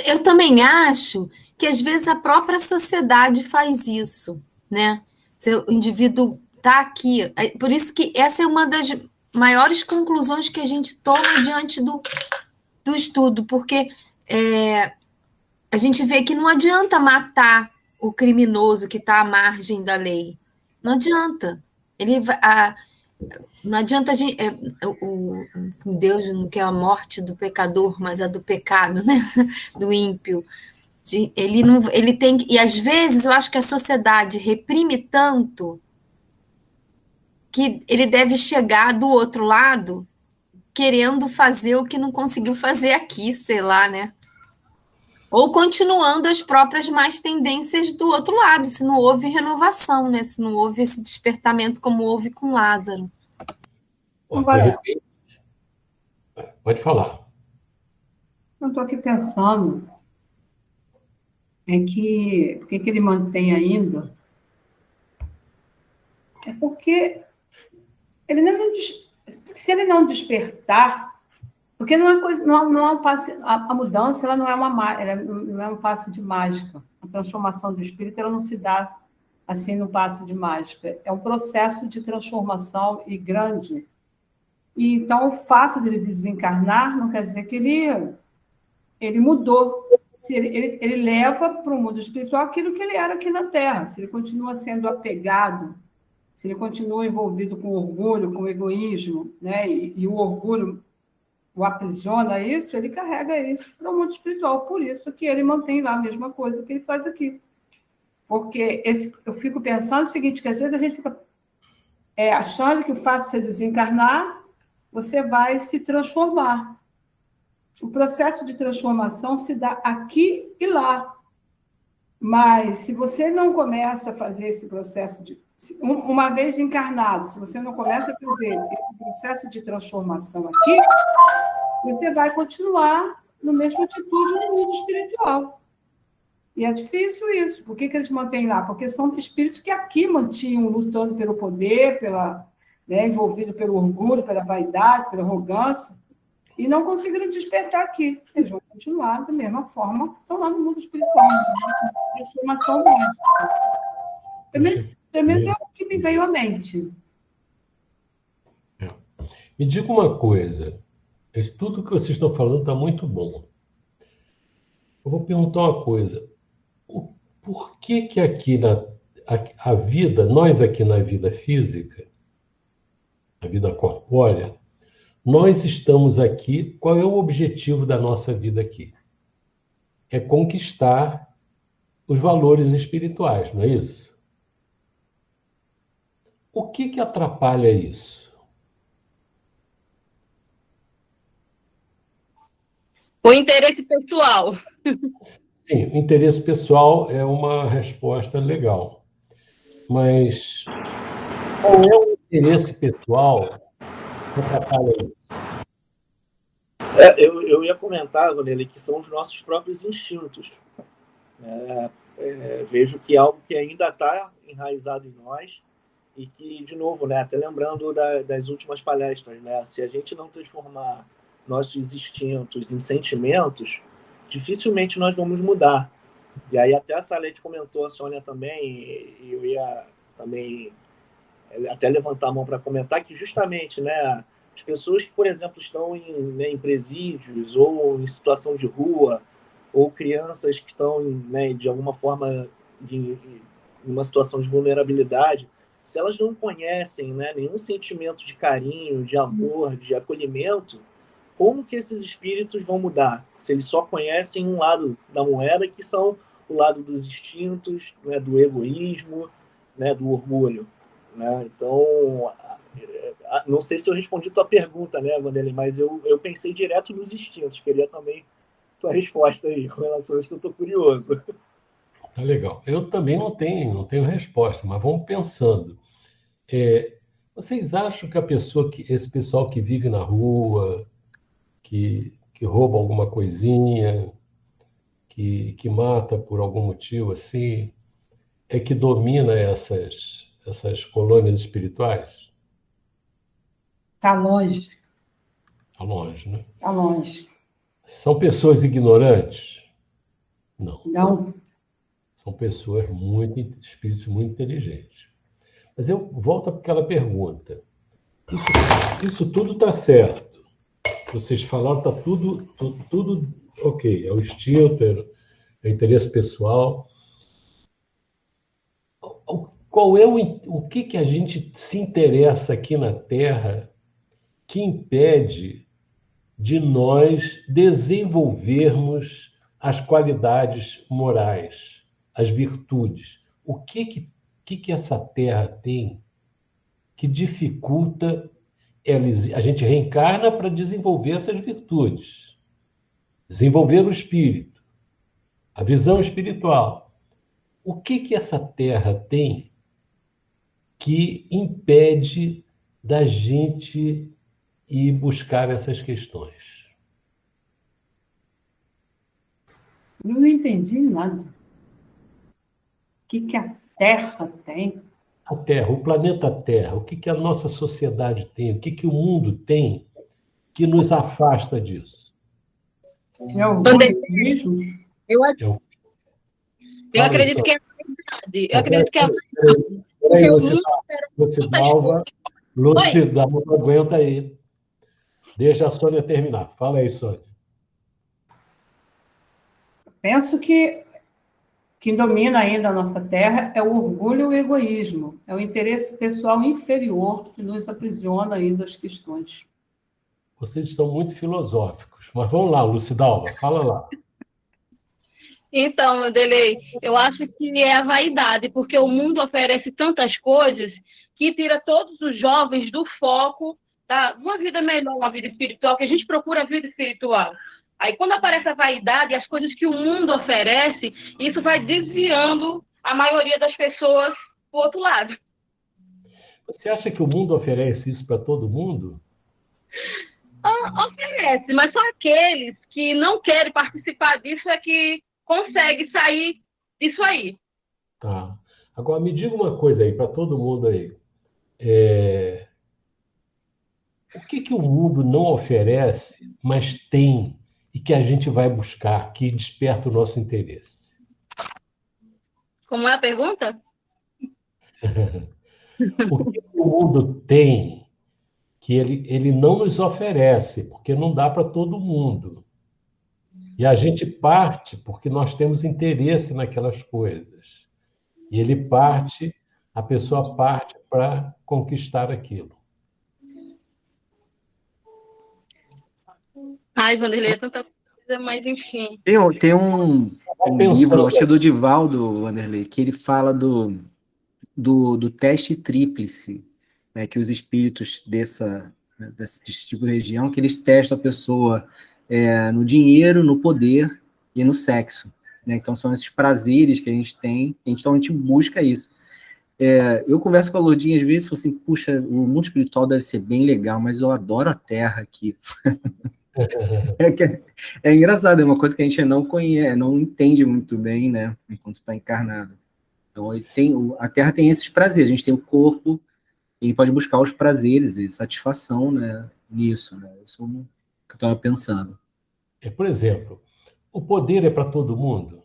Eu também acho que, às vezes, a própria sociedade faz isso, né? Se o indivíduo está aqui. Por isso que essa é uma das maiores conclusões que a gente toma diante do estudo, porque a gente vê que não adianta matar o criminoso que está à margem da lei. Não adianta. Não adianta a gente. Deus não quer a morte do pecador, mas a do pecado, né? Do ímpio. Ele tem. E às vezes eu acho que a sociedade reprime tanto que ele deve chegar do outro lado querendo fazer o que não conseguiu fazer aqui, sei lá, né? Ou continuando as próprias más tendências do outro lado, se não houve renovação, né? Se não houve esse despertamento como houve com Lázaro. Agora, pode falar. eu estou aqui pensando por que ele mantém ainda? É porque se ele não despertar, porque não é coisa, não é um passe, a mudança ela não é um passe de mágica. A transformação do espírito ela não se dá assim no passe de mágica. É um processo de transformação e grande. E, então, o fato dele desencarnar não quer dizer que ele mudou. Se ele leva para o mundo espiritual aquilo que ele era aqui na Terra. Se ele continua sendo apegado, se ele continua envolvido com orgulho, com egoísmo, né? E o orgulho o aprisiona isso, ele carrega isso para o mundo espiritual. Por isso que ele mantém lá a mesma coisa que ele faz aqui. Porque eu fico pensando o seguinte, que às vezes a gente fica achando que o fato de você desencarnar, você vai se transformar. O processo de transformação se dá aqui e lá. Mas se você não começa a fazer esse processo uma vez encarnado, se você não começa a fazer esse processo de transformação aqui, você vai continuar na mesma atitude no mundo espiritual. E é difícil isso. Por que eles mantêm lá? Porque são espíritos que aqui mantinham lutando pelo poder, envolvido pelo orgulho, pela vaidade, pela arrogância, e não conseguiram despertar aqui. Eles vão continuar da mesma forma que estão lá no mundo espiritual. Transformação mágica. Pelo menos é o que me veio à mente. Me diga uma coisa. Tudo que vocês estão falando está muito bom. Eu vou perguntar uma coisa. Por que aqui a vida, nós aqui na vida física, a vida corpórea, nós estamos aqui, qual é o objetivo da nossa vida aqui? É conquistar os valores espirituais, não é isso? O que atrapalha isso? O interesse pessoal. Sim, o interesse pessoal é uma resposta legal. Mas qual é o interesse pessoal que atrapalha isso? Eu ia comentar, Vanelli, que são os nossos próprios instintos. Vejo que é algo que ainda está enraizado em nós e que, de novo, até lembrando das últimas palestras, se a gente não transformar nossos instintos em sentimentos, dificilmente nós vamos mudar. E aí até a Salete comentou, a Sônia também, e eu ia também até levantar a mão para comentar que justamente as pessoas que, por exemplo, estão em presídios ou em situação de rua, ou crianças que estão de alguma forma em uma situação de vulnerabilidade, se elas não conhecem nenhum sentimento de carinho, de amor, de acolhimento, como que esses espíritos vão mudar? Se eles só conhecem um lado da moeda, que são o lado dos instintos, do egoísmo, do orgulho. Então, não sei se eu respondi tua pergunta, Vanderlei, mas eu pensei direto nos instintos. Queria também tua resposta aí com relação a isso, que eu estou curioso. Tá legal. Eu também não tenho resposta, mas vamos pensando. Vocês acham que esse pessoal que vive na rua, que rouba alguma coisinha, que mata por algum motivo assim, é que domina essas colônias espirituais? Está longe. Está longe, né? Está longe. São pessoas ignorantes? Não. Não. São pessoas espíritos muito inteligentes. Mas eu volto para aquela pergunta. Isso tudo está certo. Vocês falaram, está tudo ok. É o instinto, é o interesse pessoal. Qual é o que a gente se interessa aqui na Terra que impede de nós desenvolvermos as qualidades morais, as virtudes? O que essa Terra tem que dificulta a gente reencarna para desenvolver essas virtudes, desenvolver o espírito, a visão espiritual. O que essa Terra tem que impede da gente ir buscar essas questões? Não entendi nada. O que a Terra tem? A Terra, o planeta Terra, o que a nossa sociedade tem, o que o mundo tem que nos afasta disso? É o egoísmo? Eu acredito que é a verdade. Eu acredito que é a verdade. Peraí, Lucidalva, não aguenta aí. Deixa a Sônia terminar. Fala aí, Sônia. Penso que quem domina ainda a nossa Terra é o orgulho e o egoísmo. É o interesse pessoal inferior que nos aprisiona ainda as questões. Vocês estão muito filosóficos. Mas vamos lá, Lucidalva, fala lá. Então, Vanderlei, eu acho que é a vaidade, porque o mundo oferece tantas coisas que tira todos os jovens do foco da uma vida melhor, uma vida espiritual, que a gente procura a vida espiritual. Aí, quando aparece a vaidade e as coisas que o mundo oferece, isso vai desviando a maioria das pessoas para o outro lado. Você acha que o mundo oferece isso para todo mundo? Oferece, mas só aqueles que não querem participar disso é que conseguem sair disso aí. Tá. Agora, me diga uma coisa aí, para todo mundo aí. O que o mundo não oferece, mas tem, e que a gente vai buscar, que desperta o nosso interesse? Como é a pergunta? O que o mundo tem que ele não nos oferece, porque não dá para todo mundo. E a gente parte porque nós temos interesse naquelas coisas. E a pessoa parte para conquistar aquilo. Ai, Wanderlei, é tanta coisa, mas enfim. Tem um livro, acho que é do Divaldo, Wanderlei, que ele fala do teste tríplice, né, que os espíritos desse tipo de região, que eles testam a pessoa no dinheiro, no poder e no sexo. Né? Então, são esses prazeres que a gente tem, então a gente busca isso. Eu converso com a Lourdinha às vezes e falo assim, puxa, o mundo espiritual deve ser bem legal, mas eu adoro a Terra aqui. É engraçado, é uma coisa que a gente não conhece, não entende muito bem, né, enquanto está encarnado. Então, a Terra tem esses prazeres, a gente tem o corpo, e pode buscar os prazeres e satisfação, né, nisso, né? Isso é o que eu estava pensando. Por exemplo, o poder é para todo mundo?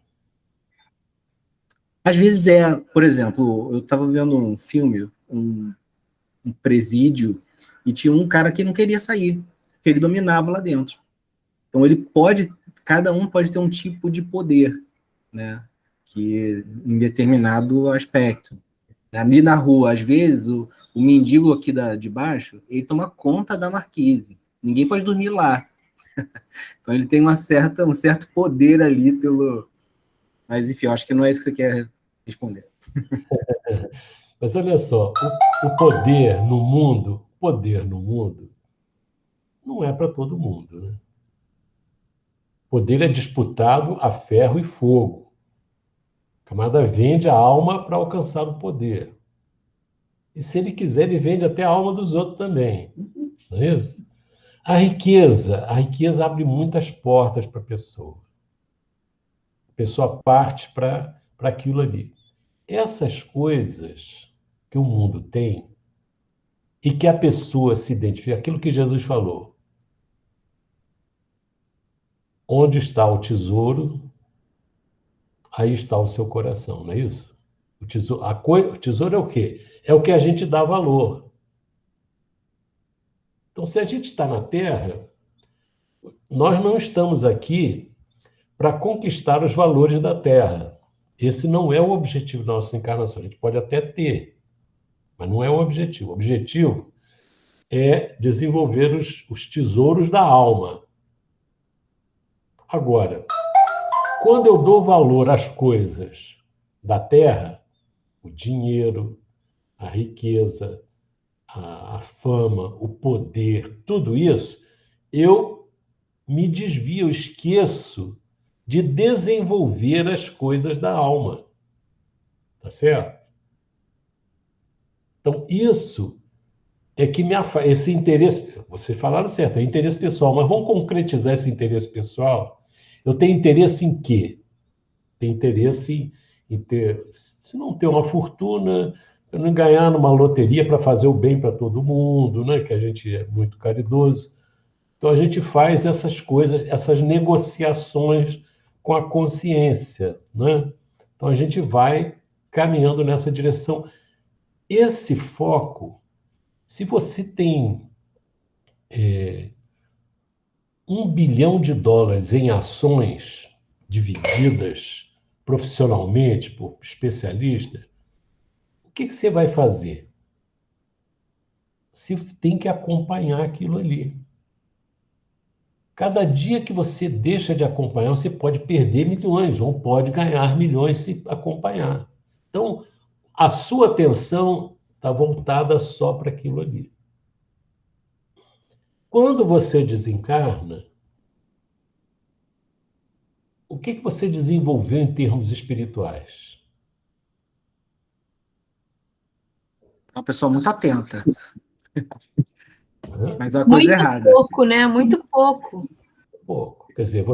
Às vezes por exemplo, eu estava vendo um filme, um presídio, e tinha um cara que não queria sair, porque ele dominava lá dentro. Então cada um pode ter um tipo de poder, né, que em determinado aspecto. Ali na rua, às vezes, o mendigo aqui de baixo, ele toma conta da marquise. Ninguém pode dormir lá. Então ele tem um certo poder ali pelo... Mas, enfim, eu acho que não é isso que você quer responder. Mas olha só, o poder no mundo não é para todo mundo, né? O poder é disputado a ferro e fogo. O camarada vende a alma para alcançar o poder. E se ele quiser, ele vende até a alma dos outros também. Não é isso? A riqueza abre muitas portas para a pessoa. A pessoa parte para aquilo ali. Essas coisas que o mundo tem e que a pessoa se identifica, aquilo que Jesus falou. Onde está o tesouro, aí está o seu coração, não é isso? O tesouro é o quê? É o que a gente dá valor. Então, se a gente está na Terra, nós não estamos aqui para conquistar os valores da Terra. Esse não é o objetivo da nossa encarnação. A gente pode até ter, mas não é o objetivo. O objetivo é desenvolver os tesouros da alma. Agora, quando eu dou valor às coisas da Terra, o dinheiro, a riqueza, a fama, o poder, tudo isso, eu me desvio, eu esqueço de desenvolver as coisas da alma. Tá certo? Então, isso é que me afasta. Esse interesse, vocês falaram certo, é interesse pessoal, mas vamos concretizar esse interesse pessoal? Eu tenho interesse em quê? Tenho interesse em ter, se não ter uma fortuna, eu não ganhar numa loteria para fazer o bem para todo mundo, né? Que a gente é muito caridoso. Então, a gente faz essas coisas, essas negociações com a consciência, né? Então, a gente vai caminhando nessa direção. Esse foco, se você tem $1 bilhão em ações divididas profissionalmente por especialistas, o que você vai fazer? Você tem que acompanhar aquilo ali. Cada dia que você deixa de acompanhar, você pode perder milhões ou pode ganhar milhões se acompanhar. Então, a sua atenção está voltada só para aquilo ali. Quando você desencarna, o que você desenvolveu em termos espirituais? É uma pessoa muito atenta. Mas é uma coisa Muito errada. pouco, né? Muito pouco. Pouco. Quer dizer,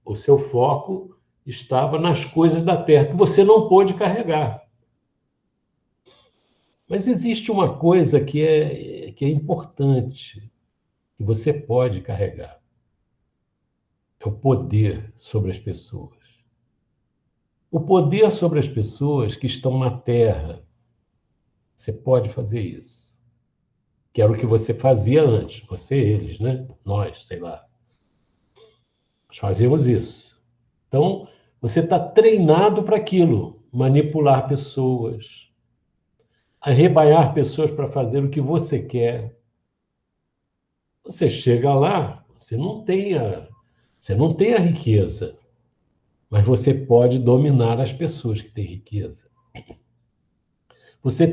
o seu foco estava nas coisas da Terra, que você não pôde carregar. Mas existe uma coisa que é importante, que você pode carregar. É o poder sobre as pessoas. O poder sobre as pessoas que estão na Terra. Você pode fazer isso. Que era o que você fazia antes. Você e eles, né? Nós, sei lá. Nós fazíamos isso. Então, você está treinado para aquilo. Manipular pessoas. Arrebanhar pessoas para fazer o que você quer. Você chega lá, você não tem a riqueza. Mas você pode dominar as pessoas que têm riqueza. Você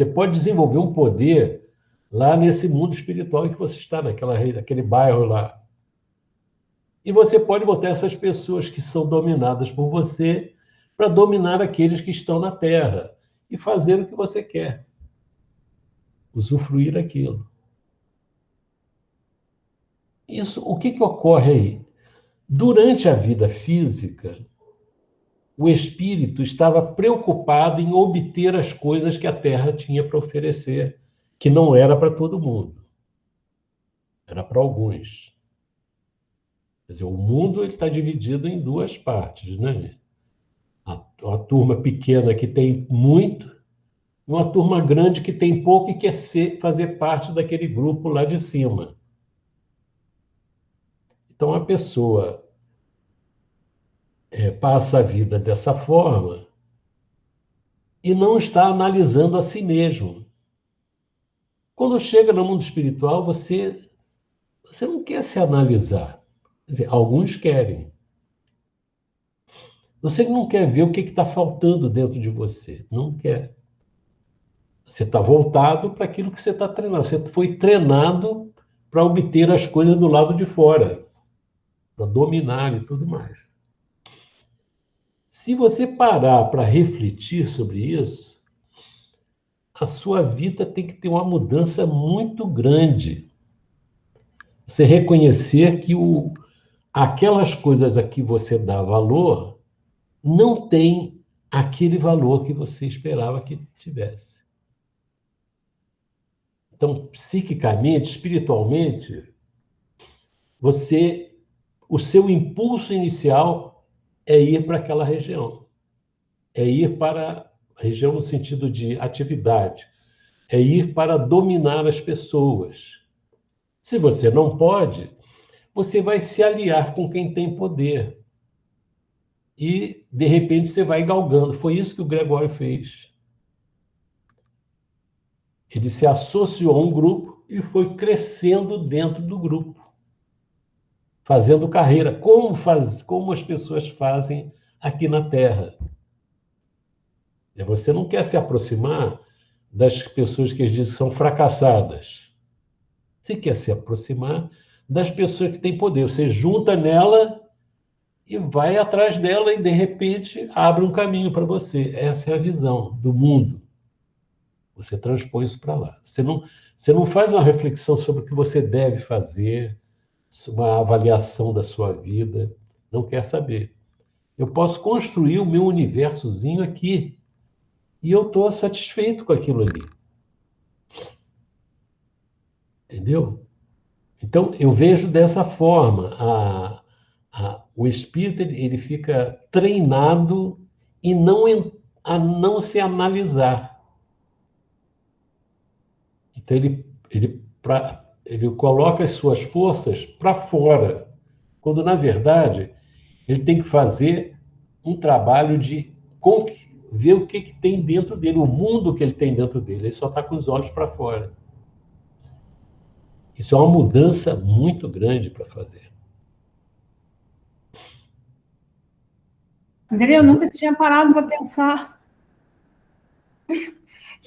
pode desenvolver um poder lá nesse mundo espiritual em que você está, naquele bairro lá. E você pode botar essas pessoas que são dominadas por você para dominar aqueles que estão na Terra e fazer o que você quer. Usufruir aquilo. Isso, o que ocorre aí? Durante a vida física, o espírito estava preocupado em obter as coisas que a Terra tinha para oferecer, que não era para todo mundo. Era para alguns. Quer dizer, o mundo está dividido em duas partes, né? Uma turma pequena que tem muito, e uma turma grande que tem pouco e quer fazer parte daquele grupo lá de cima. Então, a pessoa passa a vida dessa forma e não está analisando a si mesmo. Quando chega no mundo espiritual, você não quer se analisar. Quer dizer, alguns querem. Você não quer ver o que está faltando dentro de você. Não quer. Você está voltado para aquilo que você está treinando. Você foi treinado para obter as coisas do lado de fora, para dominar e tudo mais. Se você parar para refletir sobre isso, a sua vida tem que ter uma mudança muito grande. Você reconhecer que aquelas coisas a que você dá valor não tem aquele valor que você esperava que tivesse. Então, psiquicamente, espiritualmente, o seu impulso inicial é ir para aquela região. É ir para a região no sentido de atividade. É ir para dominar as pessoas. Se você não pode, você vai se aliar com quem tem poder. E, de repente, você vai galgando. Foi isso que o Gregório fez. Ele se associou a um grupo e foi crescendo dentro do grupo, fazendo carreira, como as pessoas fazem aqui na Terra. Você não quer se aproximar das pessoas que dizem que são fracassadas. Você quer se aproximar das pessoas que têm poder. Você junta nela e vai atrás dela e, de repente, abre um caminho para você. Essa é a visão do mundo. Você transpõe isso para lá. Você não faz uma reflexão sobre o que você deve fazer, uma avaliação da sua vida. Não quer saber. Eu posso construir o meu universozinho aqui. E eu estou satisfeito com aquilo ali. Entendeu? Então, eu vejo dessa forma. O espírito ele fica treinado a não se analisar. Então, ele coloca as suas forças para fora, quando, na verdade, ele tem que fazer um trabalho de ver o que tem dentro dele, o mundo que ele tem dentro dele. Ele só está com os olhos para fora. Isso é uma mudança muito grande para fazer. André, eu nunca tinha parado para pensar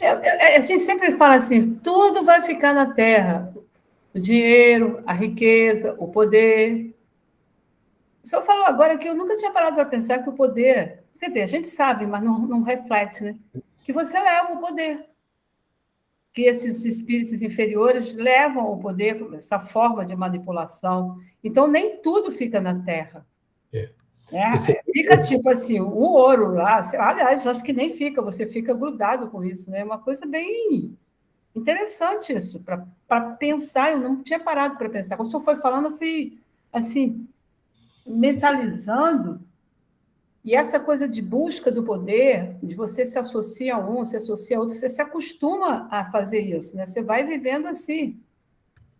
A gente sempre fala assim, tudo vai ficar na Terra. O dinheiro, a riqueza, o poder. O senhor falou agora que eu nunca tinha parado para pensar que o poder... Você vê, a gente sabe, mas não reflete, né? Que você leva o poder. Que esses espíritos inferiores levam o poder, essa forma de manipulação. Então, nem tudo fica na Terra. Fica tipo assim, o ouro lá. Aliás, acho que nem fica, você fica grudado com isso, né? É uma coisa bem interessante isso, para pensar. Eu não tinha parado para pensar. Quando o senhor foi falando, eu fui assim, mentalizando. E essa coisa de busca do poder, de você se associa a um, se associa a outro, você se acostuma a fazer isso, né? Você vai vivendo assim.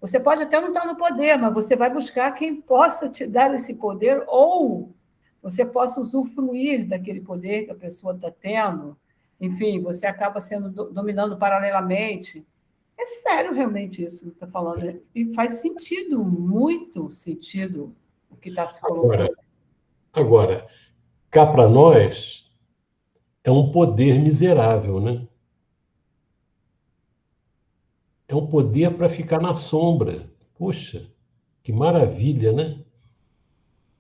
Você pode até não estar no poder, mas você vai buscar quem possa te dar esse poder, ou você possa usufruir daquele poder que a pessoa está tendo. Enfim, você acaba sendo dominando paralelamente. É sério realmente isso que está falando. E faz sentido, muito sentido, o que está se colocando. Agora, cá para nós, é um poder miserável, né? É um poder para ficar na sombra. Poxa, que maravilha, né?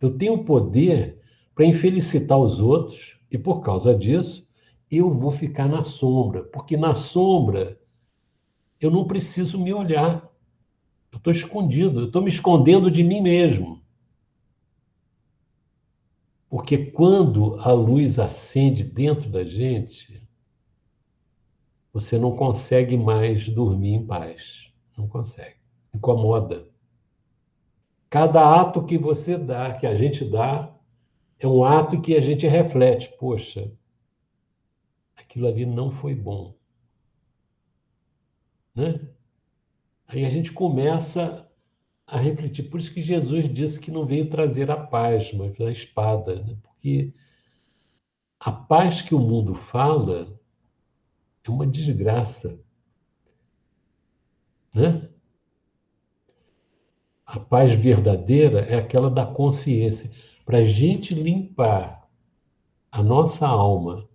Eu tenho poder para infelicitar os outros e, por causa disso, eu vou ficar na sombra. Porque na sombra, eu não preciso me olhar. Eu estou escondido, eu estou me escondendo de mim mesmo. Porque quando a luz acende dentro da gente, você não consegue mais dormir em paz. Não consegue. Incomoda. Cada ato que você dá, que a gente dá, é um ato que a gente reflete. Poxa, aquilo ali não foi bom. Né? Aí a gente começa a refletir. Por isso que Jesus disse que não veio trazer a paz, mas a espada. Né? Porque a paz que o mundo fala é uma desgraça. Né? A paz verdadeira é aquela da consciência. Para a gente limpar a nossa alma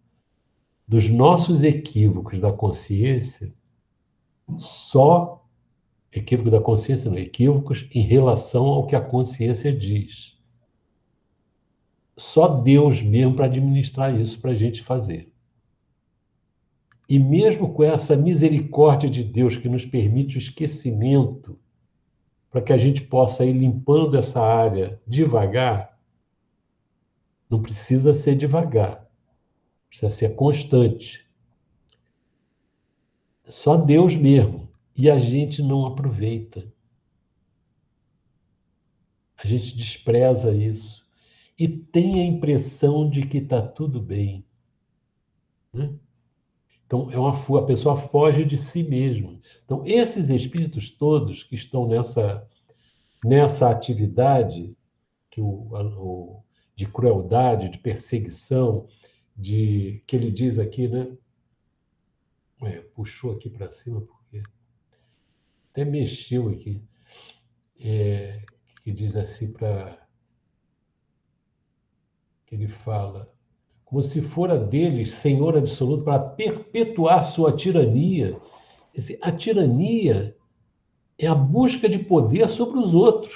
dos nossos equívocos da consciência, só equívoco da consciência, não, equívocos em relação ao que a consciência diz. Só Deus mesmo para administrar isso para a gente fazer. E mesmo com essa misericórdia de Deus que nos permite o esquecimento, para que a gente possa ir limpando essa área devagar, não precisa ser devagar, precisa ser constante. Só Deus mesmo. E a gente não aproveita. A gente despreza isso. E tem a impressão de que está tudo bem. Né? Então, a pessoa foge de si mesma. Então, esses espíritos todos que estão nessa atividade de crueldade, de perseguição, que ele diz aqui, né? Puxou aqui para cima, porque até mexeu aqui. Que diz assim que ele fala, como se fora deles Senhor absoluto para perpetuar sua tirania. A tirania é a busca de poder sobre os outros.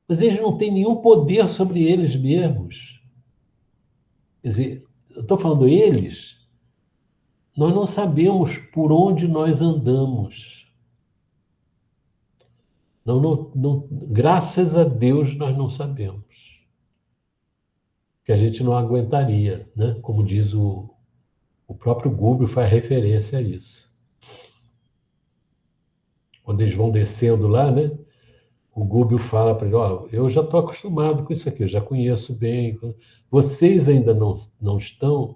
Mas eles não têm nenhum poder sobre eles mesmos. Quer dizer, eu estou falando eles, nós não sabemos por onde nós andamos. Graças a Deus nós não sabemos. Que a gente não aguentaria, né? Como diz o próprio Google, faz referência a isso. Quando eles vão descendo lá, né? O Google fala para ele, eu já estou acostumado com isso aqui, eu já conheço bem. Vocês ainda não estão,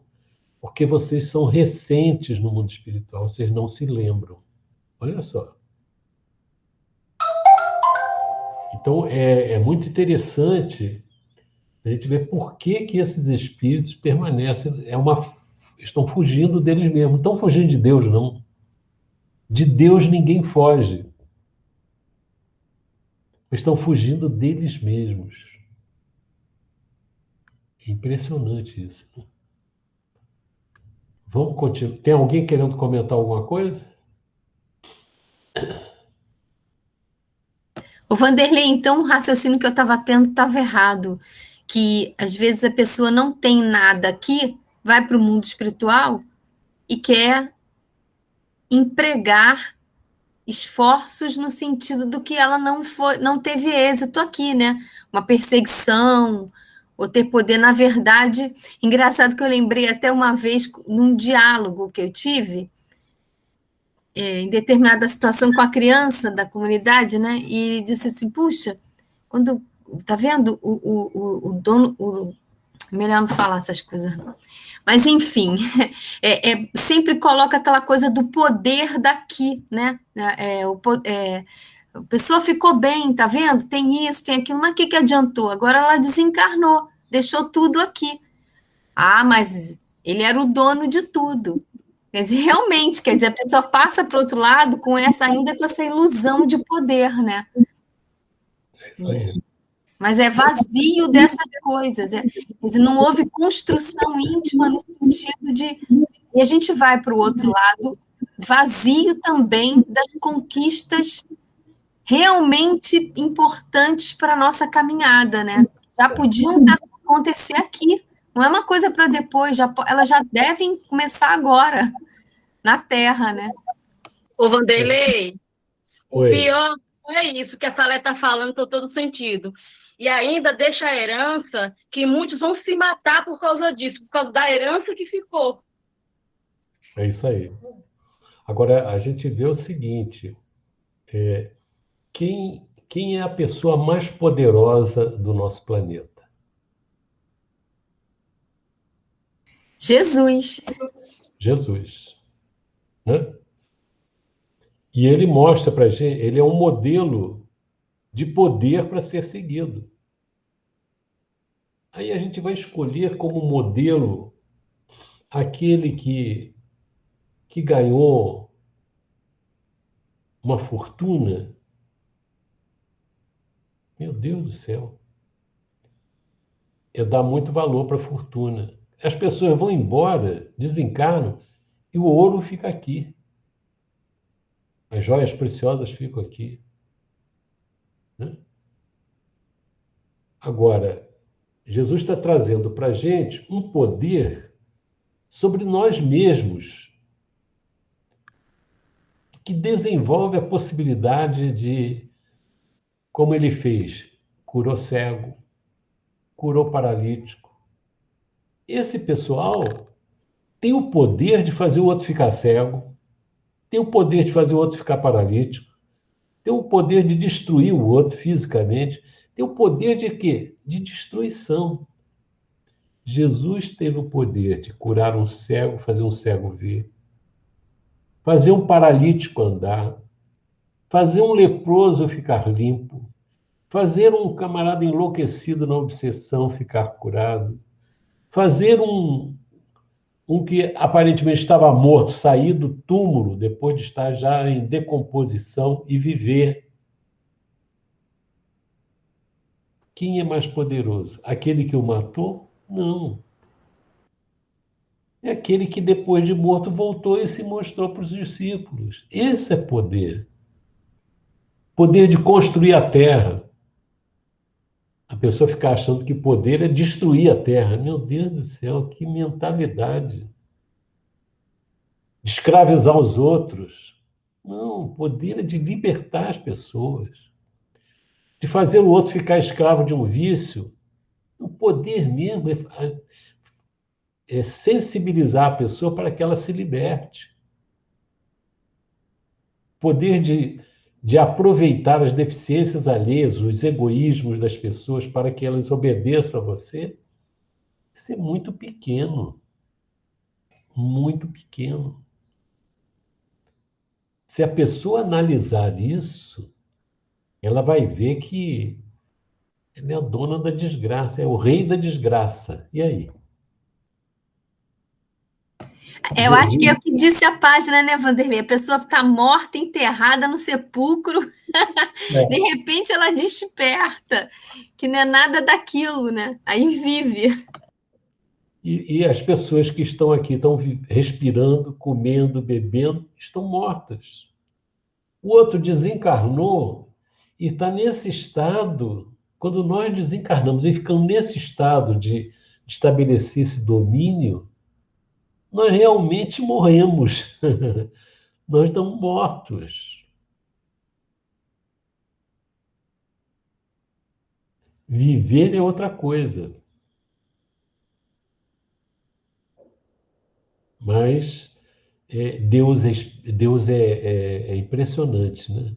porque vocês são recentes no mundo espiritual, vocês não se lembram. Olha só. Então, é muito interessante a gente ver por que esses espíritos permanecem, estão fugindo deles mesmos. Não estão fugindo de Deus, não. De Deus ninguém foge. Estão fugindo deles mesmos. É impressionante isso. Vamos continuar. Tem alguém querendo comentar alguma coisa? O Vanderlei, então, o raciocínio que eu estava tendo estava errado, que às vezes a pessoa não tem nada aqui, vai para o mundo espiritual e quer empregar esforços no sentido do que ela não teve êxito aqui, né? Uma perseguição, ou ter poder. Na verdade, engraçado que eu lembrei até uma vez, num diálogo que eu tive, em determinada situação com a criança da comunidade, né? E disse assim, puxa, quando... Tá vendo? O dono... melhor não falar essas coisas, não. Mas, enfim, sempre coloca aquela coisa do poder daqui, né? A pessoa ficou bem, tá vendo? Tem isso, tem aquilo, mas o que adiantou? Agora ela desencarnou, deixou tudo aqui. Ah, mas ele era o dono de tudo. Quer dizer, realmente, quer dizer, a pessoa passa para o outro lado ainda com essa ilusão de poder, né? É isso aí. Mas é vazio dessas coisas. Quer dizer, não houve construção íntima no sentido de... E a gente vai para o outro lado vazio também das conquistas realmente importantes para a nossa caminhada, né? Já podiam acontecer aqui. Não é uma coisa para depois, elas já devem começar agora, na Terra, né? Ô, Vanderlei, o Oi. pior é isso que a Salé está falando, com todo sentido. E ainda deixa a herança que muitos vão se matar por causa disso, por causa da herança que ficou. É isso aí. Agora, a gente vê o seguinte, quem é a pessoa mais poderosa do nosso planeta? Jesus. Jesus. Né? E ele mostra para a gente, ele é um modelo de poder para ser seguido. Aí a gente vai escolher como modelo aquele que ganhou uma fortuna. Meu Deus do céu. É dar muito valor para a fortuna. As pessoas vão embora, desencarnam, e o ouro fica aqui. As joias preciosas ficam aqui. Né? Agora, Jesus está trazendo para a gente um poder sobre nós mesmos, que desenvolve a possibilidade de, como ele fez, curou cego, curou paralítico. Esse pessoal tem o poder de fazer o outro ficar cego, tem o poder de fazer o outro ficar paralítico, tem o poder de destruir o outro fisicamente, tem o poder de quê? De destruição. Jesus teve o poder de curar um cego, fazer um cego ver, fazer um paralítico andar, fazer um leproso ficar limpo, fazer um camarada enlouquecido na obsessão ficar curado, fazer um que aparentemente estava morto sair do túmulo depois de estar já em decomposição e viver. Quem é mais poderoso? Aquele que o matou? Não. É aquele que depois de morto voltou e se mostrou para os discípulos. Esse é poder. Poder de construir a terra. A pessoa fica achando que poder é destruir a terra. Meu Deus do céu, que mentalidade. De escravizar os outros. Não, poder é de libertar as pessoas. De fazer o outro ficar escravo de um vício. O poder mesmo é sensibilizar a pessoa para que ela se liberte. Poder de aproveitar as deficiências alheias, os egoísmos das pessoas para que elas obedeçam a você, isso é muito pequeno. Muito pequeno. Se a pessoa analisar isso, ela vai ver que ela é a dona da desgraça, é o rei da desgraça. E aí? Eu acho que é o que disse a página, né, Vanderlei? A pessoa está morta, enterrada no sepulcro, de repente ela desperta, que não é nada daquilo, né? Aí vive. E as pessoas que estão aqui, estão respirando, comendo, bebendo, estão mortas. O outro desencarnou e está nesse estado. Quando nós desencarnamos e ficamos nesse estado de estabelecer esse domínio, nós realmente morremos. Nós estamos mortos. Viver é outra coisa. Mas Deus é impressionante, né?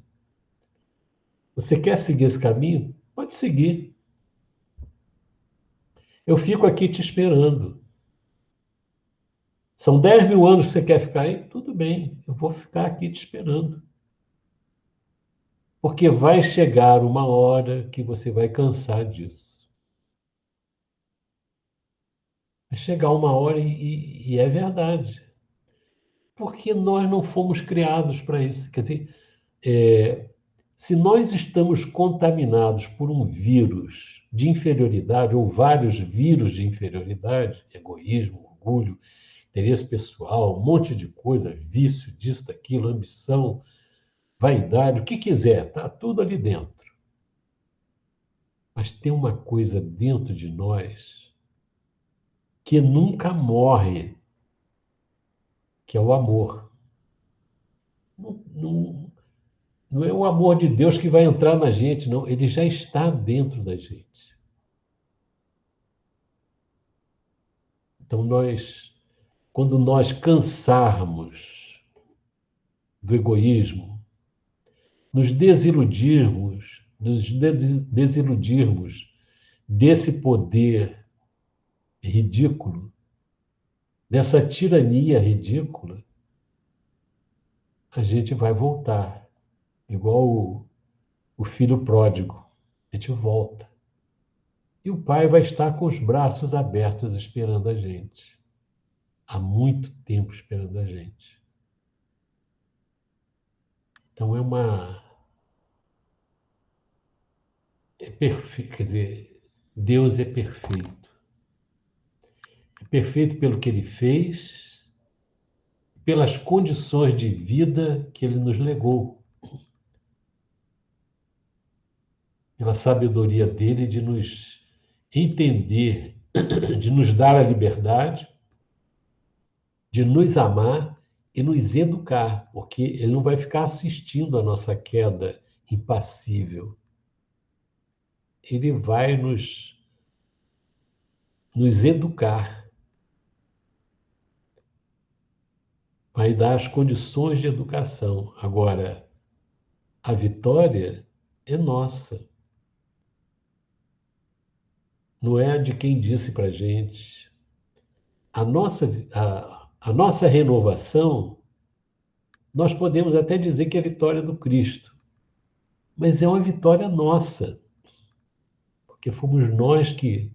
Você quer seguir esse caminho? Pode seguir. Eu fico aqui te esperando. São 10 mil anos que você quer ficar aí? Tudo bem, eu vou ficar aqui te esperando. Porque vai chegar uma hora que você vai cansar disso. Vai chegar uma hora e é verdade. Porque nós não fomos criados para isso. Quer dizer, se nós estamos contaminados por um vírus de inferioridade, ou vários vírus de inferioridade, egoísmo, orgulho, interesse pessoal, um monte de coisa, vício, disso, daquilo, ambição, vaidade, o que quiser, está tudo ali dentro. Mas tem uma coisa dentro de nós que nunca morre, que é o amor. Não é o amor de Deus que vai entrar na gente, não. Ele já está dentro da gente. Então, quando nós cansarmos do egoísmo, nos desiludirmos desse poder ridículo, dessa tirania ridícula, a gente vai voltar, igual o filho pródigo. A gente volta. E o pai vai estar com os braços abertos esperando a gente. Há muito tempo esperando a gente. Então é perfeito, quer dizer, Deus é perfeito. É perfeito pelo que ele fez, pelas condições de vida que ele nos legou. Pela sabedoria dele de nos entender, de nos dar a liberdade, de nos amar e nos educar, porque ele não vai ficar assistindo a nossa queda impassível. Ele vai nos educar, vai dar as condições de educação. Agora, a vitória é nossa. Não é de quem disse para a gente. A nossa renovação, nós podemos até dizer que é a vitória do Cristo, mas é uma vitória nossa, porque fomos nós que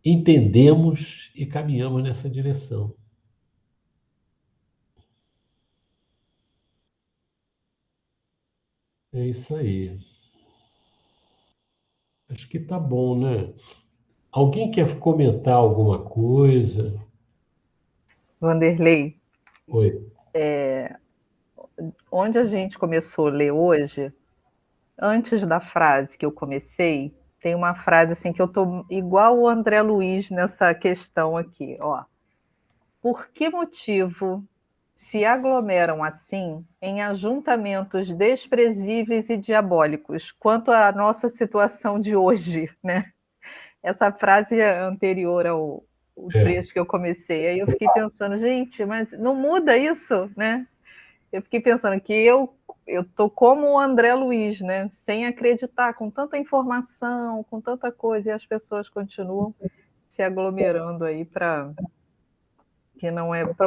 entendemos e caminhamos nessa direção. É isso aí. Acho que tá bom, né? Alguém quer comentar alguma coisa? Vanderlei, Oi. onde a gente começou a ler hoje, antes da frase que eu comecei, tem uma frase assim que eu estou igual o André Luiz nessa questão aqui, ó. Por que motivo se aglomeram assim em ajuntamentos desprezíveis e diabólicos quanto à nossa situação de hoje, né? Essa frase é anterior ao trecho que eu comecei. Aí eu fiquei pensando, gente, mas não muda isso, né? Eu fiquei pensando que eu tô como o André Luiz, né? Sem acreditar, com tanta informação, com tanta coisa, e as pessoas continuam se aglomerando aí para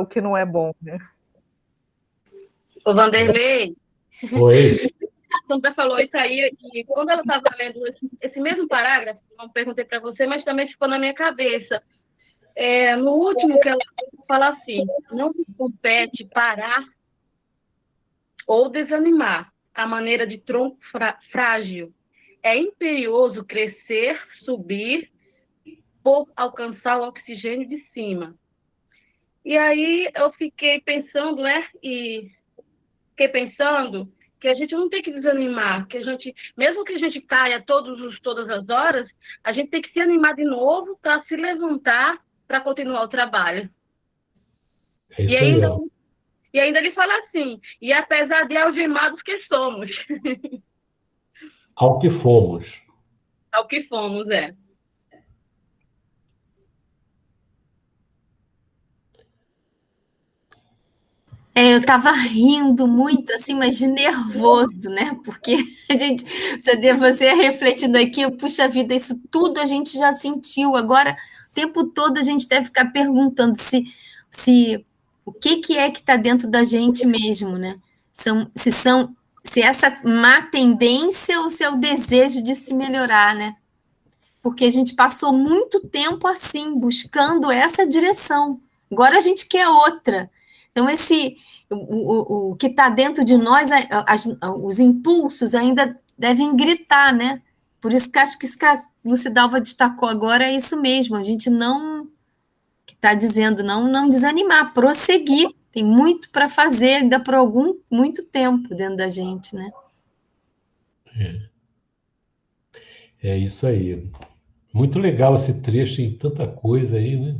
o que não é bom, né? Ô, Vanderlei, Oi. a Sandra falou isso aí, e quando ela estava lendo esse mesmo parágrafo, não perguntei para você, mas também ficou na minha cabeça. No último que ela fala assim, não me compete parar ou desanimar. A maneira de tronco frágil. É imperioso crescer, subir, por alcançar o oxigênio de cima. E aí eu fiquei pensando, né? E fiquei pensando que a gente não tem que desanimar, que a gente, mesmo que a gente caia todas as horas, a gente tem que se animar de novo para se levantar para continuar o trabalho. É isso aí, ó. E ainda ele fala assim, e apesar de algemados que somos. Ao que fomos. Ao que fomos, é. Eu estava rindo muito, assim, mas de nervoso, né? Porque a gente, você refletindo aqui, puxa vida, isso tudo a gente já sentiu. Agora, o tempo todo a gente deve ficar perguntando se o que é que está dentro da gente mesmo, né? Se essa má tendência ou se é o desejo de se melhorar, né? Porque a gente passou muito tempo assim, buscando essa direção. Agora a gente quer outra. Então, o que está dentro de nós, os impulsos ainda devem gritar, né? Por isso que acho que isso que a Lucidalva destacou agora é isso mesmo. A gente não, que está dizendo, não desanimar, prosseguir. Tem muito para fazer ainda por muito tempo dentro da gente, né? É isso aí. Muito legal esse trecho, em tanta coisa aí, né?